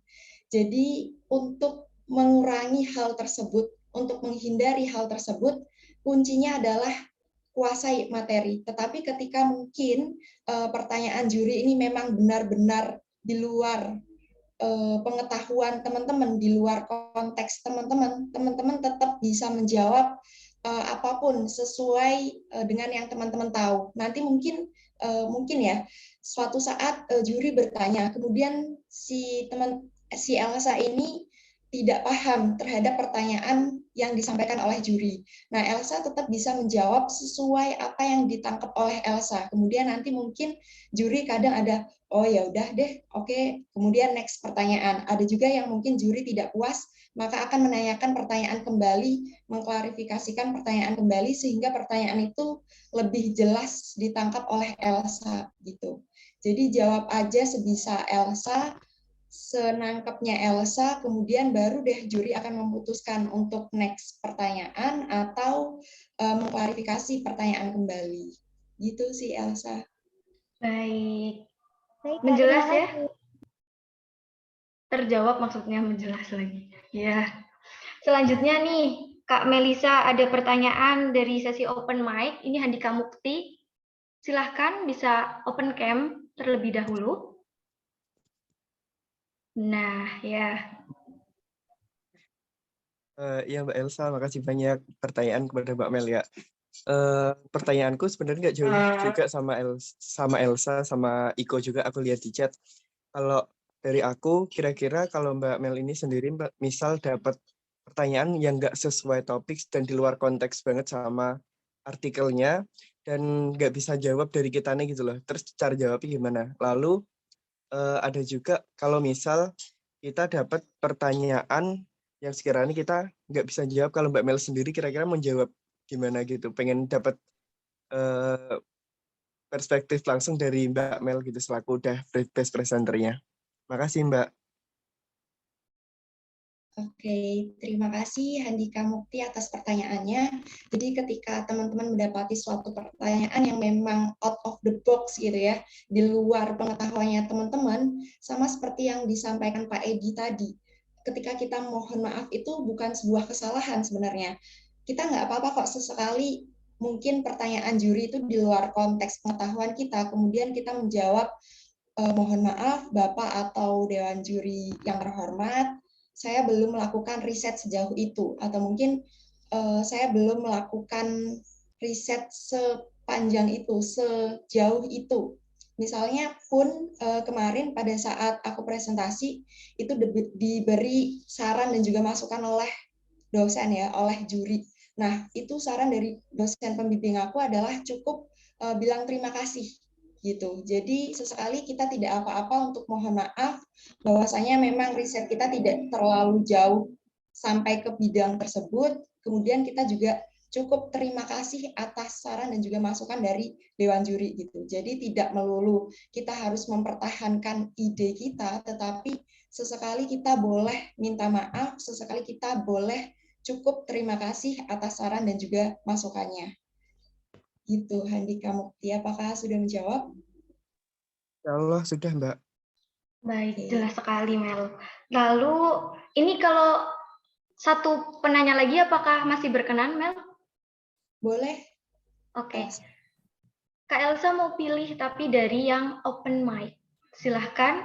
[SPEAKER 1] Jadi untuk mengurangi hal tersebut, untuk menghindari hal tersebut, kuncinya adalah kuasai materi. Tetapi ketika mungkin pertanyaan juri ini memang benar-benar di luar pengetahuan teman-teman, di luar konteks teman-teman, teman-teman tetap bisa menjawab apapun sesuai dengan yang teman-teman tahu. Nanti mungkin ya suatu saat juri bertanya, kemudian si Elsa ini tidak paham terhadap pertanyaan yang disampaikan oleh juri. Nah, Elsa tetap bisa menjawab sesuai apa yang ditangkap oleh Elsa. Kemudian nanti mungkin juri kadang ada, oh ya udah deh, oke. Kemudian next pertanyaan. Ada juga yang mungkin juri tidak puas, maka akan menanyakan pertanyaan kembali, mengklarifikasikan pertanyaan kembali sehingga pertanyaan itu lebih jelas ditangkap oleh Elsa gitu. Jadi jawab aja sebisa Elsa, senangkapnya Elsa, kemudian baru deh juri akan memutuskan untuk next pertanyaan atau mengklarifikasi pertanyaan kembali. Gitu sih Elsa.
[SPEAKER 2] Baik.
[SPEAKER 5] Baik, Kak,
[SPEAKER 2] Menjelas
[SPEAKER 5] terima
[SPEAKER 2] ya?
[SPEAKER 5] kasih.
[SPEAKER 2] Terjawab maksudnya menjelas lagi. Ya. Selanjutnya nih, Kak Melisa ada pertanyaan dari sesi open mic. Ini Handika Mukti. Silahkan bisa open cam terlebih dahulu. Nah, ya.
[SPEAKER 8] Ya Mbak Elsa, makasih banyak pertanyaan kepada Mbak Mel ya. Pertanyaanku sebenarnya nggak jauh juga sama Elsa, sama Iko juga aku lihat di chat. Kalau dari aku, kira-kira kalau Mbak Mel ini sendiri, misal dapat pertanyaan yang nggak sesuai topik dan di luar konteks banget sama artikelnya, dan nggak bisa jawab dari kitanya gitu loh. Terus cara jawabnya gimana? Lalu ada juga kalau misal kita dapat pertanyaan yang sekiranya kita nggak bisa jawab, kalau Mbak Mel sendiri kira-kira menjawab gimana gitu, pengen dapat perspektif langsung dari Mbak Mel gitu selaku udah best presenternya. Makasih Mbak.
[SPEAKER 1] Oke, terima kasih Handika Mukti atas pertanyaannya. Jadi ketika teman-teman mendapati suatu pertanyaan yang memang out of the box gitu ya, di luar pengetahuannya teman-teman, sama seperti yang disampaikan Pak Edi tadi, ketika kita mohon maaf itu bukan sebuah kesalahan sebenarnya. Kita nggak apa-apa kok sesekali mungkin pertanyaan juri itu di luar konteks pengetahuan kita, kemudian kita menjawab, mohon maaf Bapak atau Dewan Juri yang terhormat, saya belum melakukan riset sejauh itu, atau mungkin saya belum melakukan riset sepanjang itu, sejauh itu. Misalnya pun kemarin pada saat aku presentasi, itu diberi saran dan juga masukan oleh dosen ya, oleh juri. Nah, itu saran dari dosen pembimbing aku adalah cukup bilang terima kasih gitu. Jadi sesekali kita tidak apa-apa untuk mohon maaf bahwasanya memang riset kita tidak terlalu jauh sampai ke bidang tersebut. Kemudian kita juga cukup terima kasih atas saran dan juga masukan dari Dewan Juri gitu. Jadi tidak melulu kita harus mempertahankan ide kita, tetapi sesekali kita boleh minta maaf, sesekali kita boleh cukup terima kasih atas saran dan juga masukannya. Gitu, Handika Mukti. Apakah sudah menjawab?
[SPEAKER 8] Ya Allah, sudah Mbak.
[SPEAKER 2] Baik, jelas sekali Mel. Lalu, ini kalau satu penanya lagi apakah masih berkenan Mel?
[SPEAKER 1] Boleh.
[SPEAKER 2] Oke. Kak Elsa mau pilih tapi dari yang open mic. Silahkan,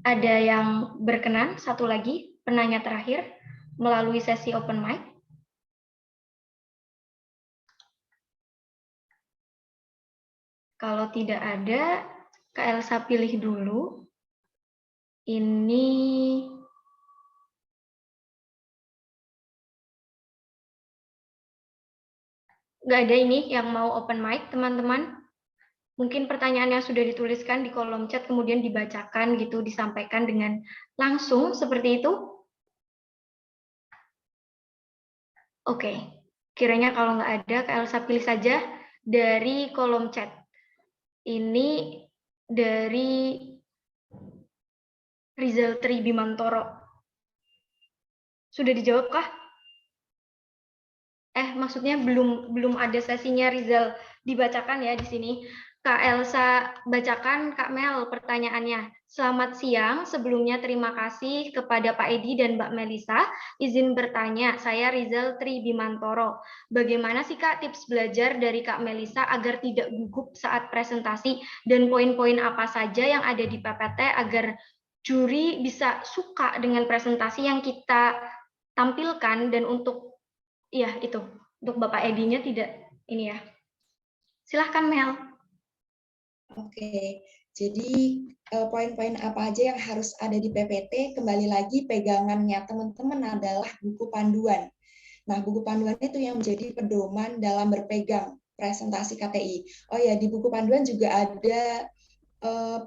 [SPEAKER 2] ada yang berkenan, satu lagi, penanya terakhir, melalui sesi open mic. Kalau tidak ada, Kak Elsa pilih dulu. Ini nggak ada ini yang mau open mic, teman-teman. Mungkin pertanyaannya sudah dituliskan di kolom chat, kemudian dibacakan gitu, disampaikan dengan langsung seperti itu. Oke, kiranya kalau nggak ada, Kak Elsa pilih saja dari kolom chat. Ini dari Rizal Tri Bimantoro. Sudah dijawab kah? Maksudnya belum ada sesinya Rizal dibacakan ya di sini. Kak Elsa bacakan, Kak Mel pertanyaannya. Selamat siang, sebelumnya terima kasih kepada Pak Edi dan Mbak Melisa. Izin bertanya, saya Rizal Tri Bimantoro. Bagaimana sih Kak tips belajar dari Kak Melisa agar tidak gugup saat presentasi dan poin-poin apa saja yang ada di PPT agar juri bisa suka dengan presentasi yang kita tampilkan dan untuk itu untuk Bapak Edinya tidak ini ya. Silahkan Mel.
[SPEAKER 1] Oke, jadi poin-poin apa aja yang harus ada di PPT, kembali lagi pegangannya teman-teman adalah buku panduan. Nah, buku panduan itu yang menjadi pedoman dalam berpegang presentasi KTI. Oh ya, di buku panduan juga ada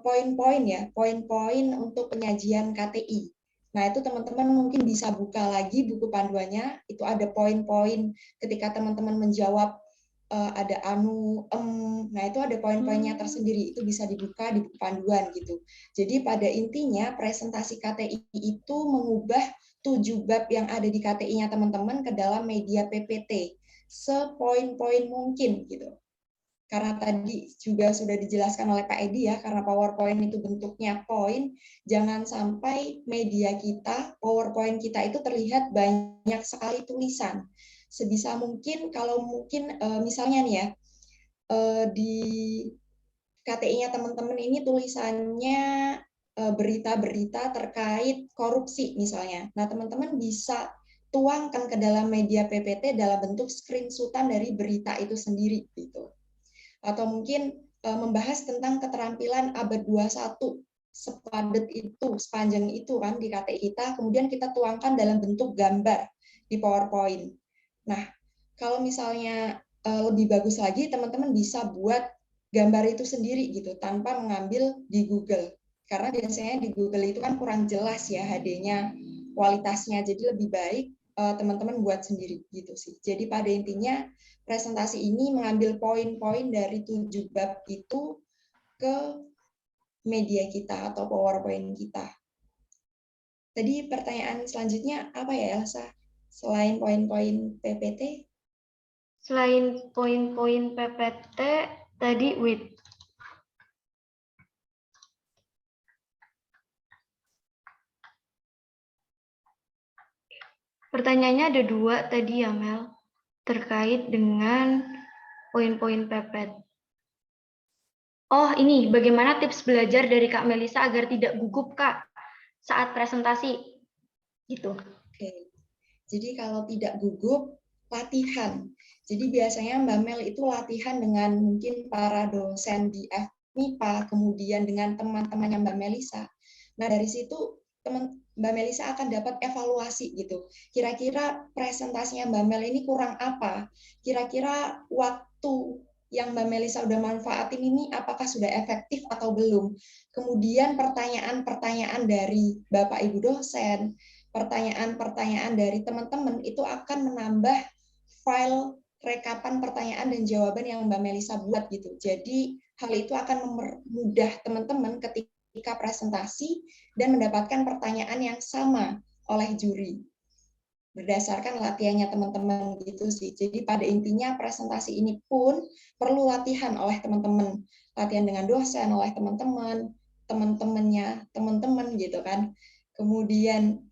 [SPEAKER 1] poin-poin ya, poin-poin untuk penyajian KTI. Nah, itu teman-teman mungkin bisa buka lagi buku panduannya, itu ada poin-poin ketika teman-teman menjawab ada nah itu ada poin-poinnya tersendiri, itu bisa dibuka di buku panduan gitu. Jadi pada intinya presentasi KTI itu mengubah 7 bab yang ada di KTI-nya teman-teman ke dalam media PPT sepoin-poin mungkin gitu. Karena tadi juga sudah dijelaskan oleh Pak Edi ya, karena PowerPoint itu bentuknya poin, jangan sampai media kita, PowerPoint kita itu terlihat banyak sekali tulisan. Sebisa mungkin kalau mungkin misalnya nih ya, di KTI-nya teman-teman ini tulisannya berita-berita terkait korupsi misalnya. Nah, teman-teman bisa tuangkan ke dalam media PPT dalam bentuk screenshot-an dari berita itu sendiri gitu. Atau mungkin membahas tentang keterampilan abad 21 sepadat itu, sepanjang itu kan di KTI kita, kemudian kita tuangkan dalam bentuk gambar di PowerPoint. Nah, kalau misalnya lebih bagus lagi, teman-teman bisa buat gambar itu sendiri gitu, tanpa mengambil di Google. Karena biasanya di Google itu kan kurang jelas ya HD-nya, kualitasnya, jadi lebih baik teman-teman buat sendiri gitu sih. Jadi pada intinya presentasi ini mengambil poin-poin dari 7 bab itu ke media kita atau PowerPoint kita. Tadi pertanyaan selanjutnya apa ya Elsa? Selain poin-poin PPT?
[SPEAKER 2] Selain poin-poin PPT, tadi pertanyaannya ada 2 tadi ya Mel, terkait dengan poin-poin PPT. Oh ini, bagaimana tips belajar dari Kak Melisa agar tidak gugup Kak saat presentasi? Gitu.
[SPEAKER 1] Oke. Jadi kalau tidak gugup, latihan. Jadi biasanya Mbak Mel itu latihan dengan mungkin para dosen di FMIPA, kemudian dengan teman-temannya Mbak Melisa. Nah dari situ Mbak Melisa akan dapat evaluasi gitu. Kira-kira presentasinya Mbak Mel ini kurang apa? Kira-kira waktu yang Mbak Melisa udah manfaatin ini apakah sudah efektif atau belum? Kemudian pertanyaan-pertanyaan dari Bapak Ibu dosen, pertanyaan-pertanyaan dari teman-teman itu akan menambah file rekapan pertanyaan dan jawaban yang Mbak Melisa buat gitu. Jadi hal itu akan mempermudah teman-teman ketika presentasi dan mendapatkan pertanyaan yang sama oleh juri berdasarkan latihannya teman-teman gitu sih. Jadi pada intinya presentasi ini pun perlu latihan oleh teman-teman, latihan dengan dosen oleh teman-teman, teman-temannya teman-teman gitu kan. Kemudian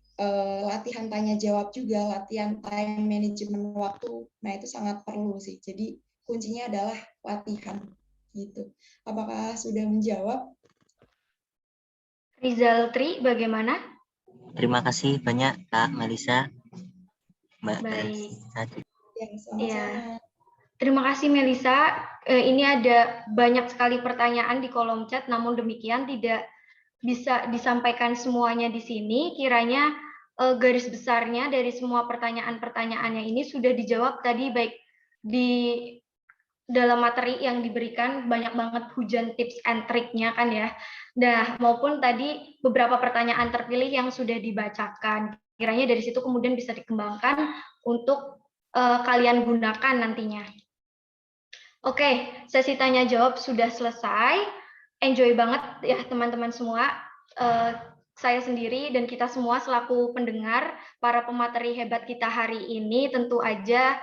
[SPEAKER 1] latihan tanya jawab juga, latihan time management waktu. Nah, itu sangat perlu sih. Jadi kuncinya adalah latihan gitu. Apakah sudah menjawab?
[SPEAKER 2] Rizal Tri, bagaimana?
[SPEAKER 9] Terima kasih banyak Kak Melisa. Mbak
[SPEAKER 2] Baik.
[SPEAKER 1] Ya, sama-sama.
[SPEAKER 2] Terima kasih Melisa. Ini ada banyak sekali pertanyaan di kolom chat, namun demikian tidak bisa disampaikan semuanya di sini. Kiranya garis besarnya dari semua pertanyaan-pertanyaannya ini sudah dijawab tadi, baik di dalam materi yang diberikan, banyak banget hujan tips and triknya kan ya. Nah, maupun tadi beberapa pertanyaan terpilih yang sudah dibacakan. Kiranya dari situ kemudian bisa dikembangkan untuk kalian gunakan nantinya. Oke, sesi tanya jawab sudah selesai. Enjoy banget ya teman-teman semua. saya sendiri dan kita semua selaku pendengar, para pemateri hebat kita hari ini tentu aja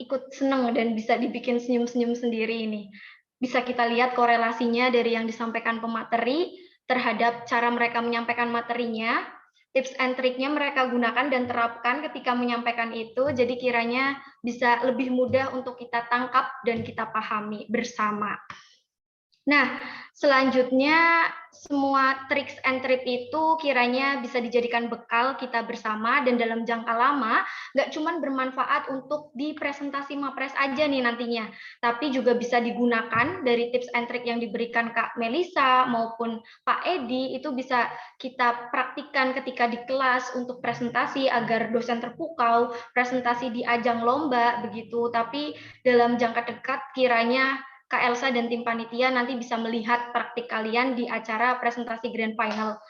[SPEAKER 2] ikut senang dan bisa dibikin senyum-senyum sendiri ini. Bisa kita lihat korelasinya dari yang disampaikan pemateri terhadap cara mereka menyampaikan materinya, tips and triknya mereka gunakan dan terapkan ketika menyampaikan itu, jadi kiranya bisa lebih mudah untuk kita tangkap dan kita pahami bersama. Nah, selanjutnya semua tricks and trik itu kiranya bisa dijadikan bekal kita bersama dan dalam jangka lama nggak cuma bermanfaat untuk di presentasi Mapres aja nih nantinya, tapi juga bisa digunakan dari tips and trik yang diberikan Kak Melisa maupun Pak Edi, itu bisa kita praktikkan ketika di kelas untuk presentasi agar dosen terpukau, presentasi di ajang lomba begitu, tapi dalam jangka dekat kiranya Kak Elsa dan tim panitia nanti bisa melihat praktik kalian di acara presentasi grand final.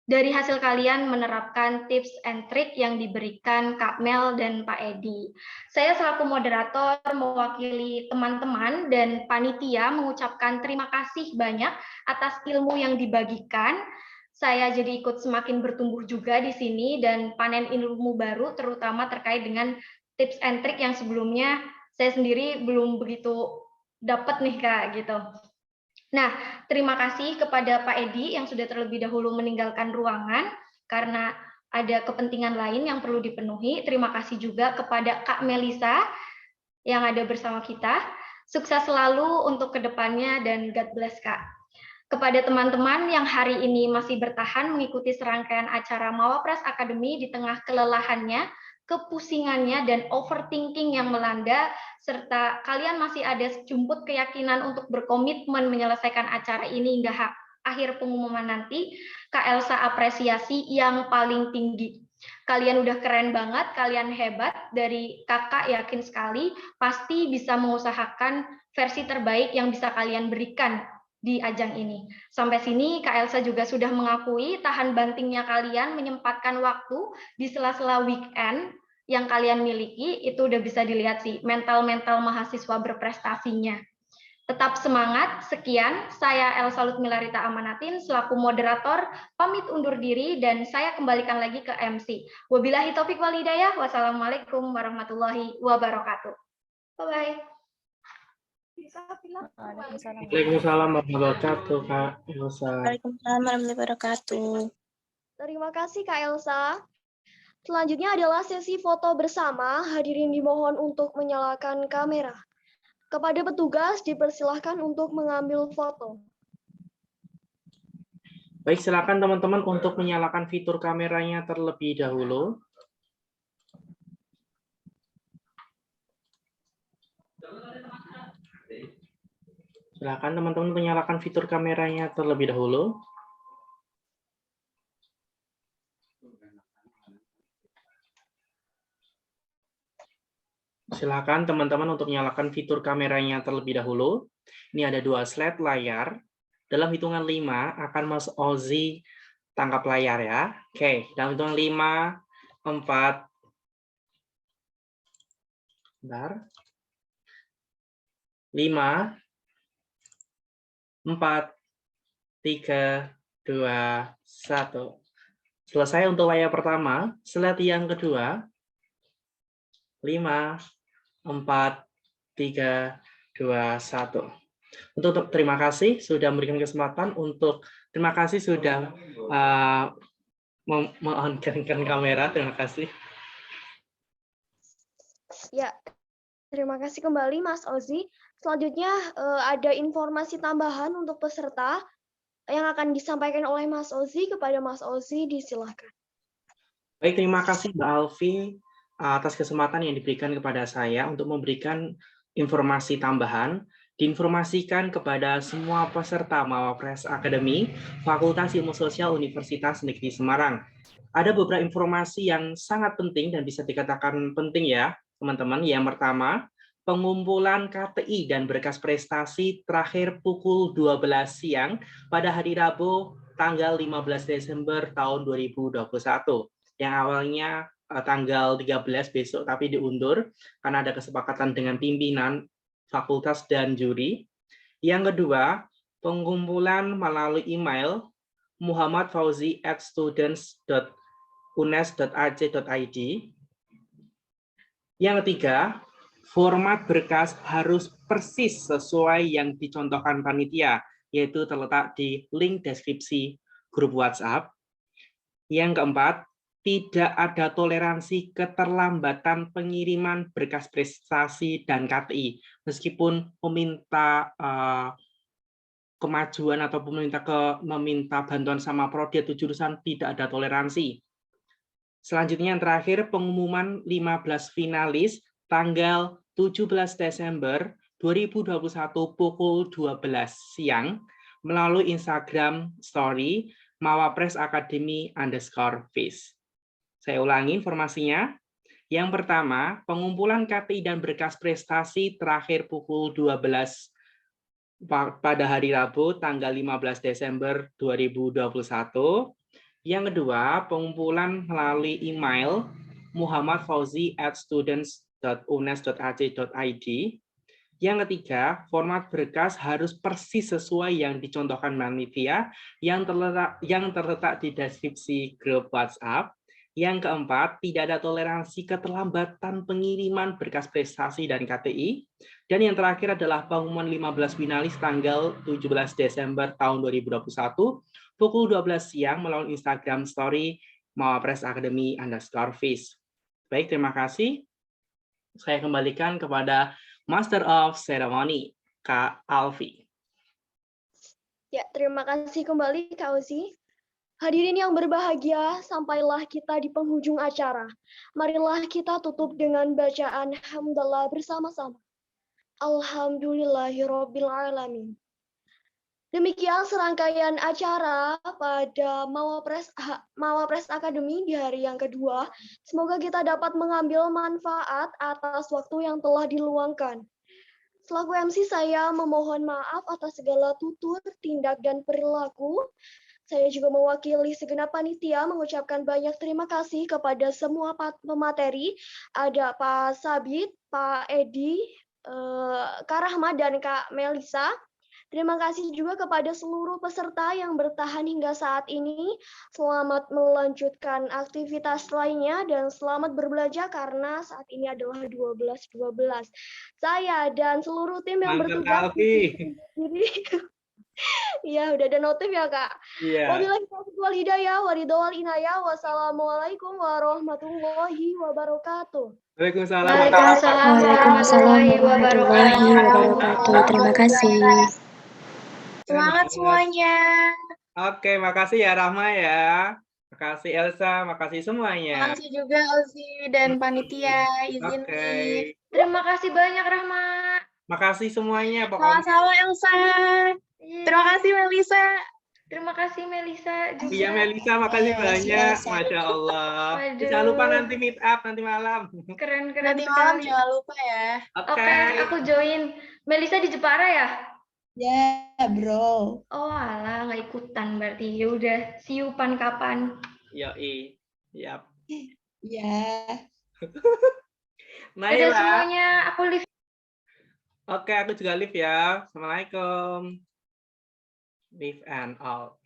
[SPEAKER 2] Dari hasil kalian menerapkan tips and trik yang diberikan Kak Mel dan Pak Edi. Saya selaku moderator mewakili teman-teman dan panitia mengucapkan terima kasih banyak atas ilmu yang dibagikan. Saya jadi ikut semakin bertumbuh juga di sini dan panen ilmu baru terutama terkait dengan tips and trik yang sebelumnya saya sendiri belum begitu dapat nih Kak gitu. Nah, terima kasih kepada Pak Edi yang sudah terlebih dahulu meninggalkan ruangan karena ada kepentingan lain yang perlu dipenuhi. Terima kasih juga kepada Kak Melisa yang ada bersama kita. Sukses selalu untuk kedepannya dan God bless Kak. Kepada teman-teman yang hari ini masih bertahan mengikuti serangkaian acara Mawapres Academy di tengah kelelahannya, kepusingannya, dan overthinking yang melanda, serta kalian masih ada sejumput keyakinan untuk berkomitmen menyelesaikan acara ini hingga akhir pengumuman nanti, Kak Elsa apresiasi yang paling tinggi. Kalian udah keren banget, kalian hebat, dari kakak yakin sekali, pasti bisa mengusahakan versi terbaik yang bisa kalian berikan di ajang ini. Sampai sini Kak Elsa juga sudah mengakui tahan bantingnya kalian menyempatkan waktu di sela-sela weekend yang kalian miliki, itu udah bisa dilihat sih mental-mental mahasiswa berprestasinya. Tetap semangat. Sekian, saya Elsa Lutmilarita Amanatin selaku moderator pamit undur diri dan saya kembalikan lagi ke MC. Wabillahi taufik wal hidayah. Wassalamualaikum warahmatullahi wabarakatuh. Bye-bye.
[SPEAKER 7] Waalaikumsalam warahmatullahi wabarakatuh, Kak Elsa.
[SPEAKER 10] Waalaikumsalam warahmatullahi wabarakatuh.
[SPEAKER 11] Terima kasih Kak Elsa. Selanjutnya adalah sesi foto bersama. Hadirin dimohon untuk menyalakan kamera. Kepada petugas dipersilahkan untuk mengambil foto.
[SPEAKER 7] Baik, silakan teman-teman untuk menyalakan fitur kameranya terlebih dahulu. Silakan teman-teman menyalakan fitur kameranya terlebih dahulu. Silakan teman-teman untuk menyalakan fitur kameranya terlebih dahulu. Ini ada 2 slide layar. Dalam hitungan 5 akan Mas Ozi tangkap layar ya. Oke, dalam hitungan 5, 4, bentar. 5, 4, 3, 2, 1. Selesai untuk layar pertama. Slide yang kedua. 5, 4, 3, 2, 1. Untuk terima kasih sudah memberikan kesempatan untuk terima kasih sudah on-kan kamera. Terima kasih.
[SPEAKER 11] Ya, terima kasih kembali Mas Ozi. Selanjutnya ada informasi tambahan untuk peserta yang akan disampaikan oleh Mas Ozi. Kepada Mas Ozi, disilahkan.
[SPEAKER 7] Baik, terima kasih Mbak Alfi atas kesempatan yang diberikan kepada saya untuk memberikan informasi tambahan. Diinformasikan kepada semua peserta Mawapres Academy, Fakultas Ilmu Sosial Universitas Negeri Semarang. Ada beberapa informasi yang sangat penting dan bisa dikatakan penting ya, teman-teman. Yang pertama, pengumpulan KTI dan berkas prestasi terakhir pukul 12 siang pada hari Rabu tanggal 15 Desember tahun 2021. Yang awalnya tanggal 13 besok tapi diundur karena ada kesepakatan dengan pimpinan fakultas dan juri. Yang kedua, pengumpulan melalui email muhammadfauzi@students.unes.ac.id. Yang ketiga, format berkas harus persis sesuai yang dicontohkan panitia, yaitu terletak di link deskripsi grup WhatsApp. Yang keempat, tidak ada toleransi keterlambatan pengiriman berkas prestasi dan KTI, meskipun meminta kemajuan atau meminta bantuan sama prodi atau jurusan, tidak ada toleransi. Selanjutnya yang terakhir, pengumuman 15 finalis tanggal 17 Desember 2021 pukul 12 siang melalui Instagram Story Mawapres Academy _FIS. Saya ulangi informasinya. Yang pertama, pengumpulan KTI dan berkas prestasi terakhir pukul 12 pada hari Rabu tanggal 15 Desember 2021. Yang kedua, pengumpulan melalui email muhammadfauzi@students.unes.ac.id. Yang ketiga, format berkas harus persis sesuai yang dicontohkan panitia yang terletak di deskripsi grup WhatsApp. Yang keempat, tidak ada toleransi keterlambatan pengiriman berkas prestasi dan KTI. Dan yang terakhir adalah pengumuman 15 finalis tanggal 17 Desember tahun 2021 pukul 12 siang melalui Instagram Story Mawapres Academy _FIS. Baik, terima kasih. Saya kembalikan kepada Master of Ceremony, Kak Alfi.
[SPEAKER 11] Ya, terima kasih kembali Kak Ozi. Hadirin yang berbahagia, sampailah kita di penghujung acara. Marilah kita tutup dengan bacaan hamdalah bersama-sama. Alhamdulillahirabbil alamin. Demikian serangkaian acara pada Mawapres Academy di hari yang kedua. Semoga kita dapat mengambil manfaat atas waktu yang telah diluangkan. Selaku MC saya memohon maaf atas segala tutur, tindak, dan perilaku. Saya juga mewakili segenap panitia mengucapkan banyak terima kasih kepada semua pemateri. Ada Pak Sabit, Pak Edi, Kak Rahma, dan Kak Melisa. Terima kasih juga kepada seluruh peserta yang bertahan hingga saat ini. Selamat melanjutkan aktivitas lainnya dan selamat berbelanja karena saat ini adalah 12.12. Saya dan seluruh tim yang bertugas ya, udah ada notif ya, Kak. Wabillahi taufiq wal hidayah, waridhawal inayah, wassalamualaikum warahmatullahi wabarakatuh.
[SPEAKER 7] Waalaikumsalam
[SPEAKER 10] Warahmatullahi wabarakatuh. Terima kasih.
[SPEAKER 12] Semangat semuanya.
[SPEAKER 7] Oke, makasih ya Rahma ya. Makasih Elsa, makasih semuanya.
[SPEAKER 12] Makasih juga Ozi dan panitia izin.
[SPEAKER 2] Terima kasih banyak Rahma.
[SPEAKER 7] Makasih semuanya pokoknya.
[SPEAKER 12] Sama-sama Elsa. Terima kasih Melisa.
[SPEAKER 2] Terima kasih Melisa juga.
[SPEAKER 7] Iya Melisa, makasih banyak. Masya Allah. Jangan lupa nanti meet up nanti malam.
[SPEAKER 2] Keren
[SPEAKER 12] Nanti malam jangan lupa ya.
[SPEAKER 2] Oke, aku join. Melisa di Jepara ya?
[SPEAKER 1] Ya, bro.
[SPEAKER 2] Oh alah, nggak ikutan berarti. Ya udah, see you kapan.
[SPEAKER 7] Yoi. Yap.
[SPEAKER 1] Ya.
[SPEAKER 2] Udah semuanya, aku live.
[SPEAKER 7] Oke, aku juga live ya. Assalamualaikum. Live and all.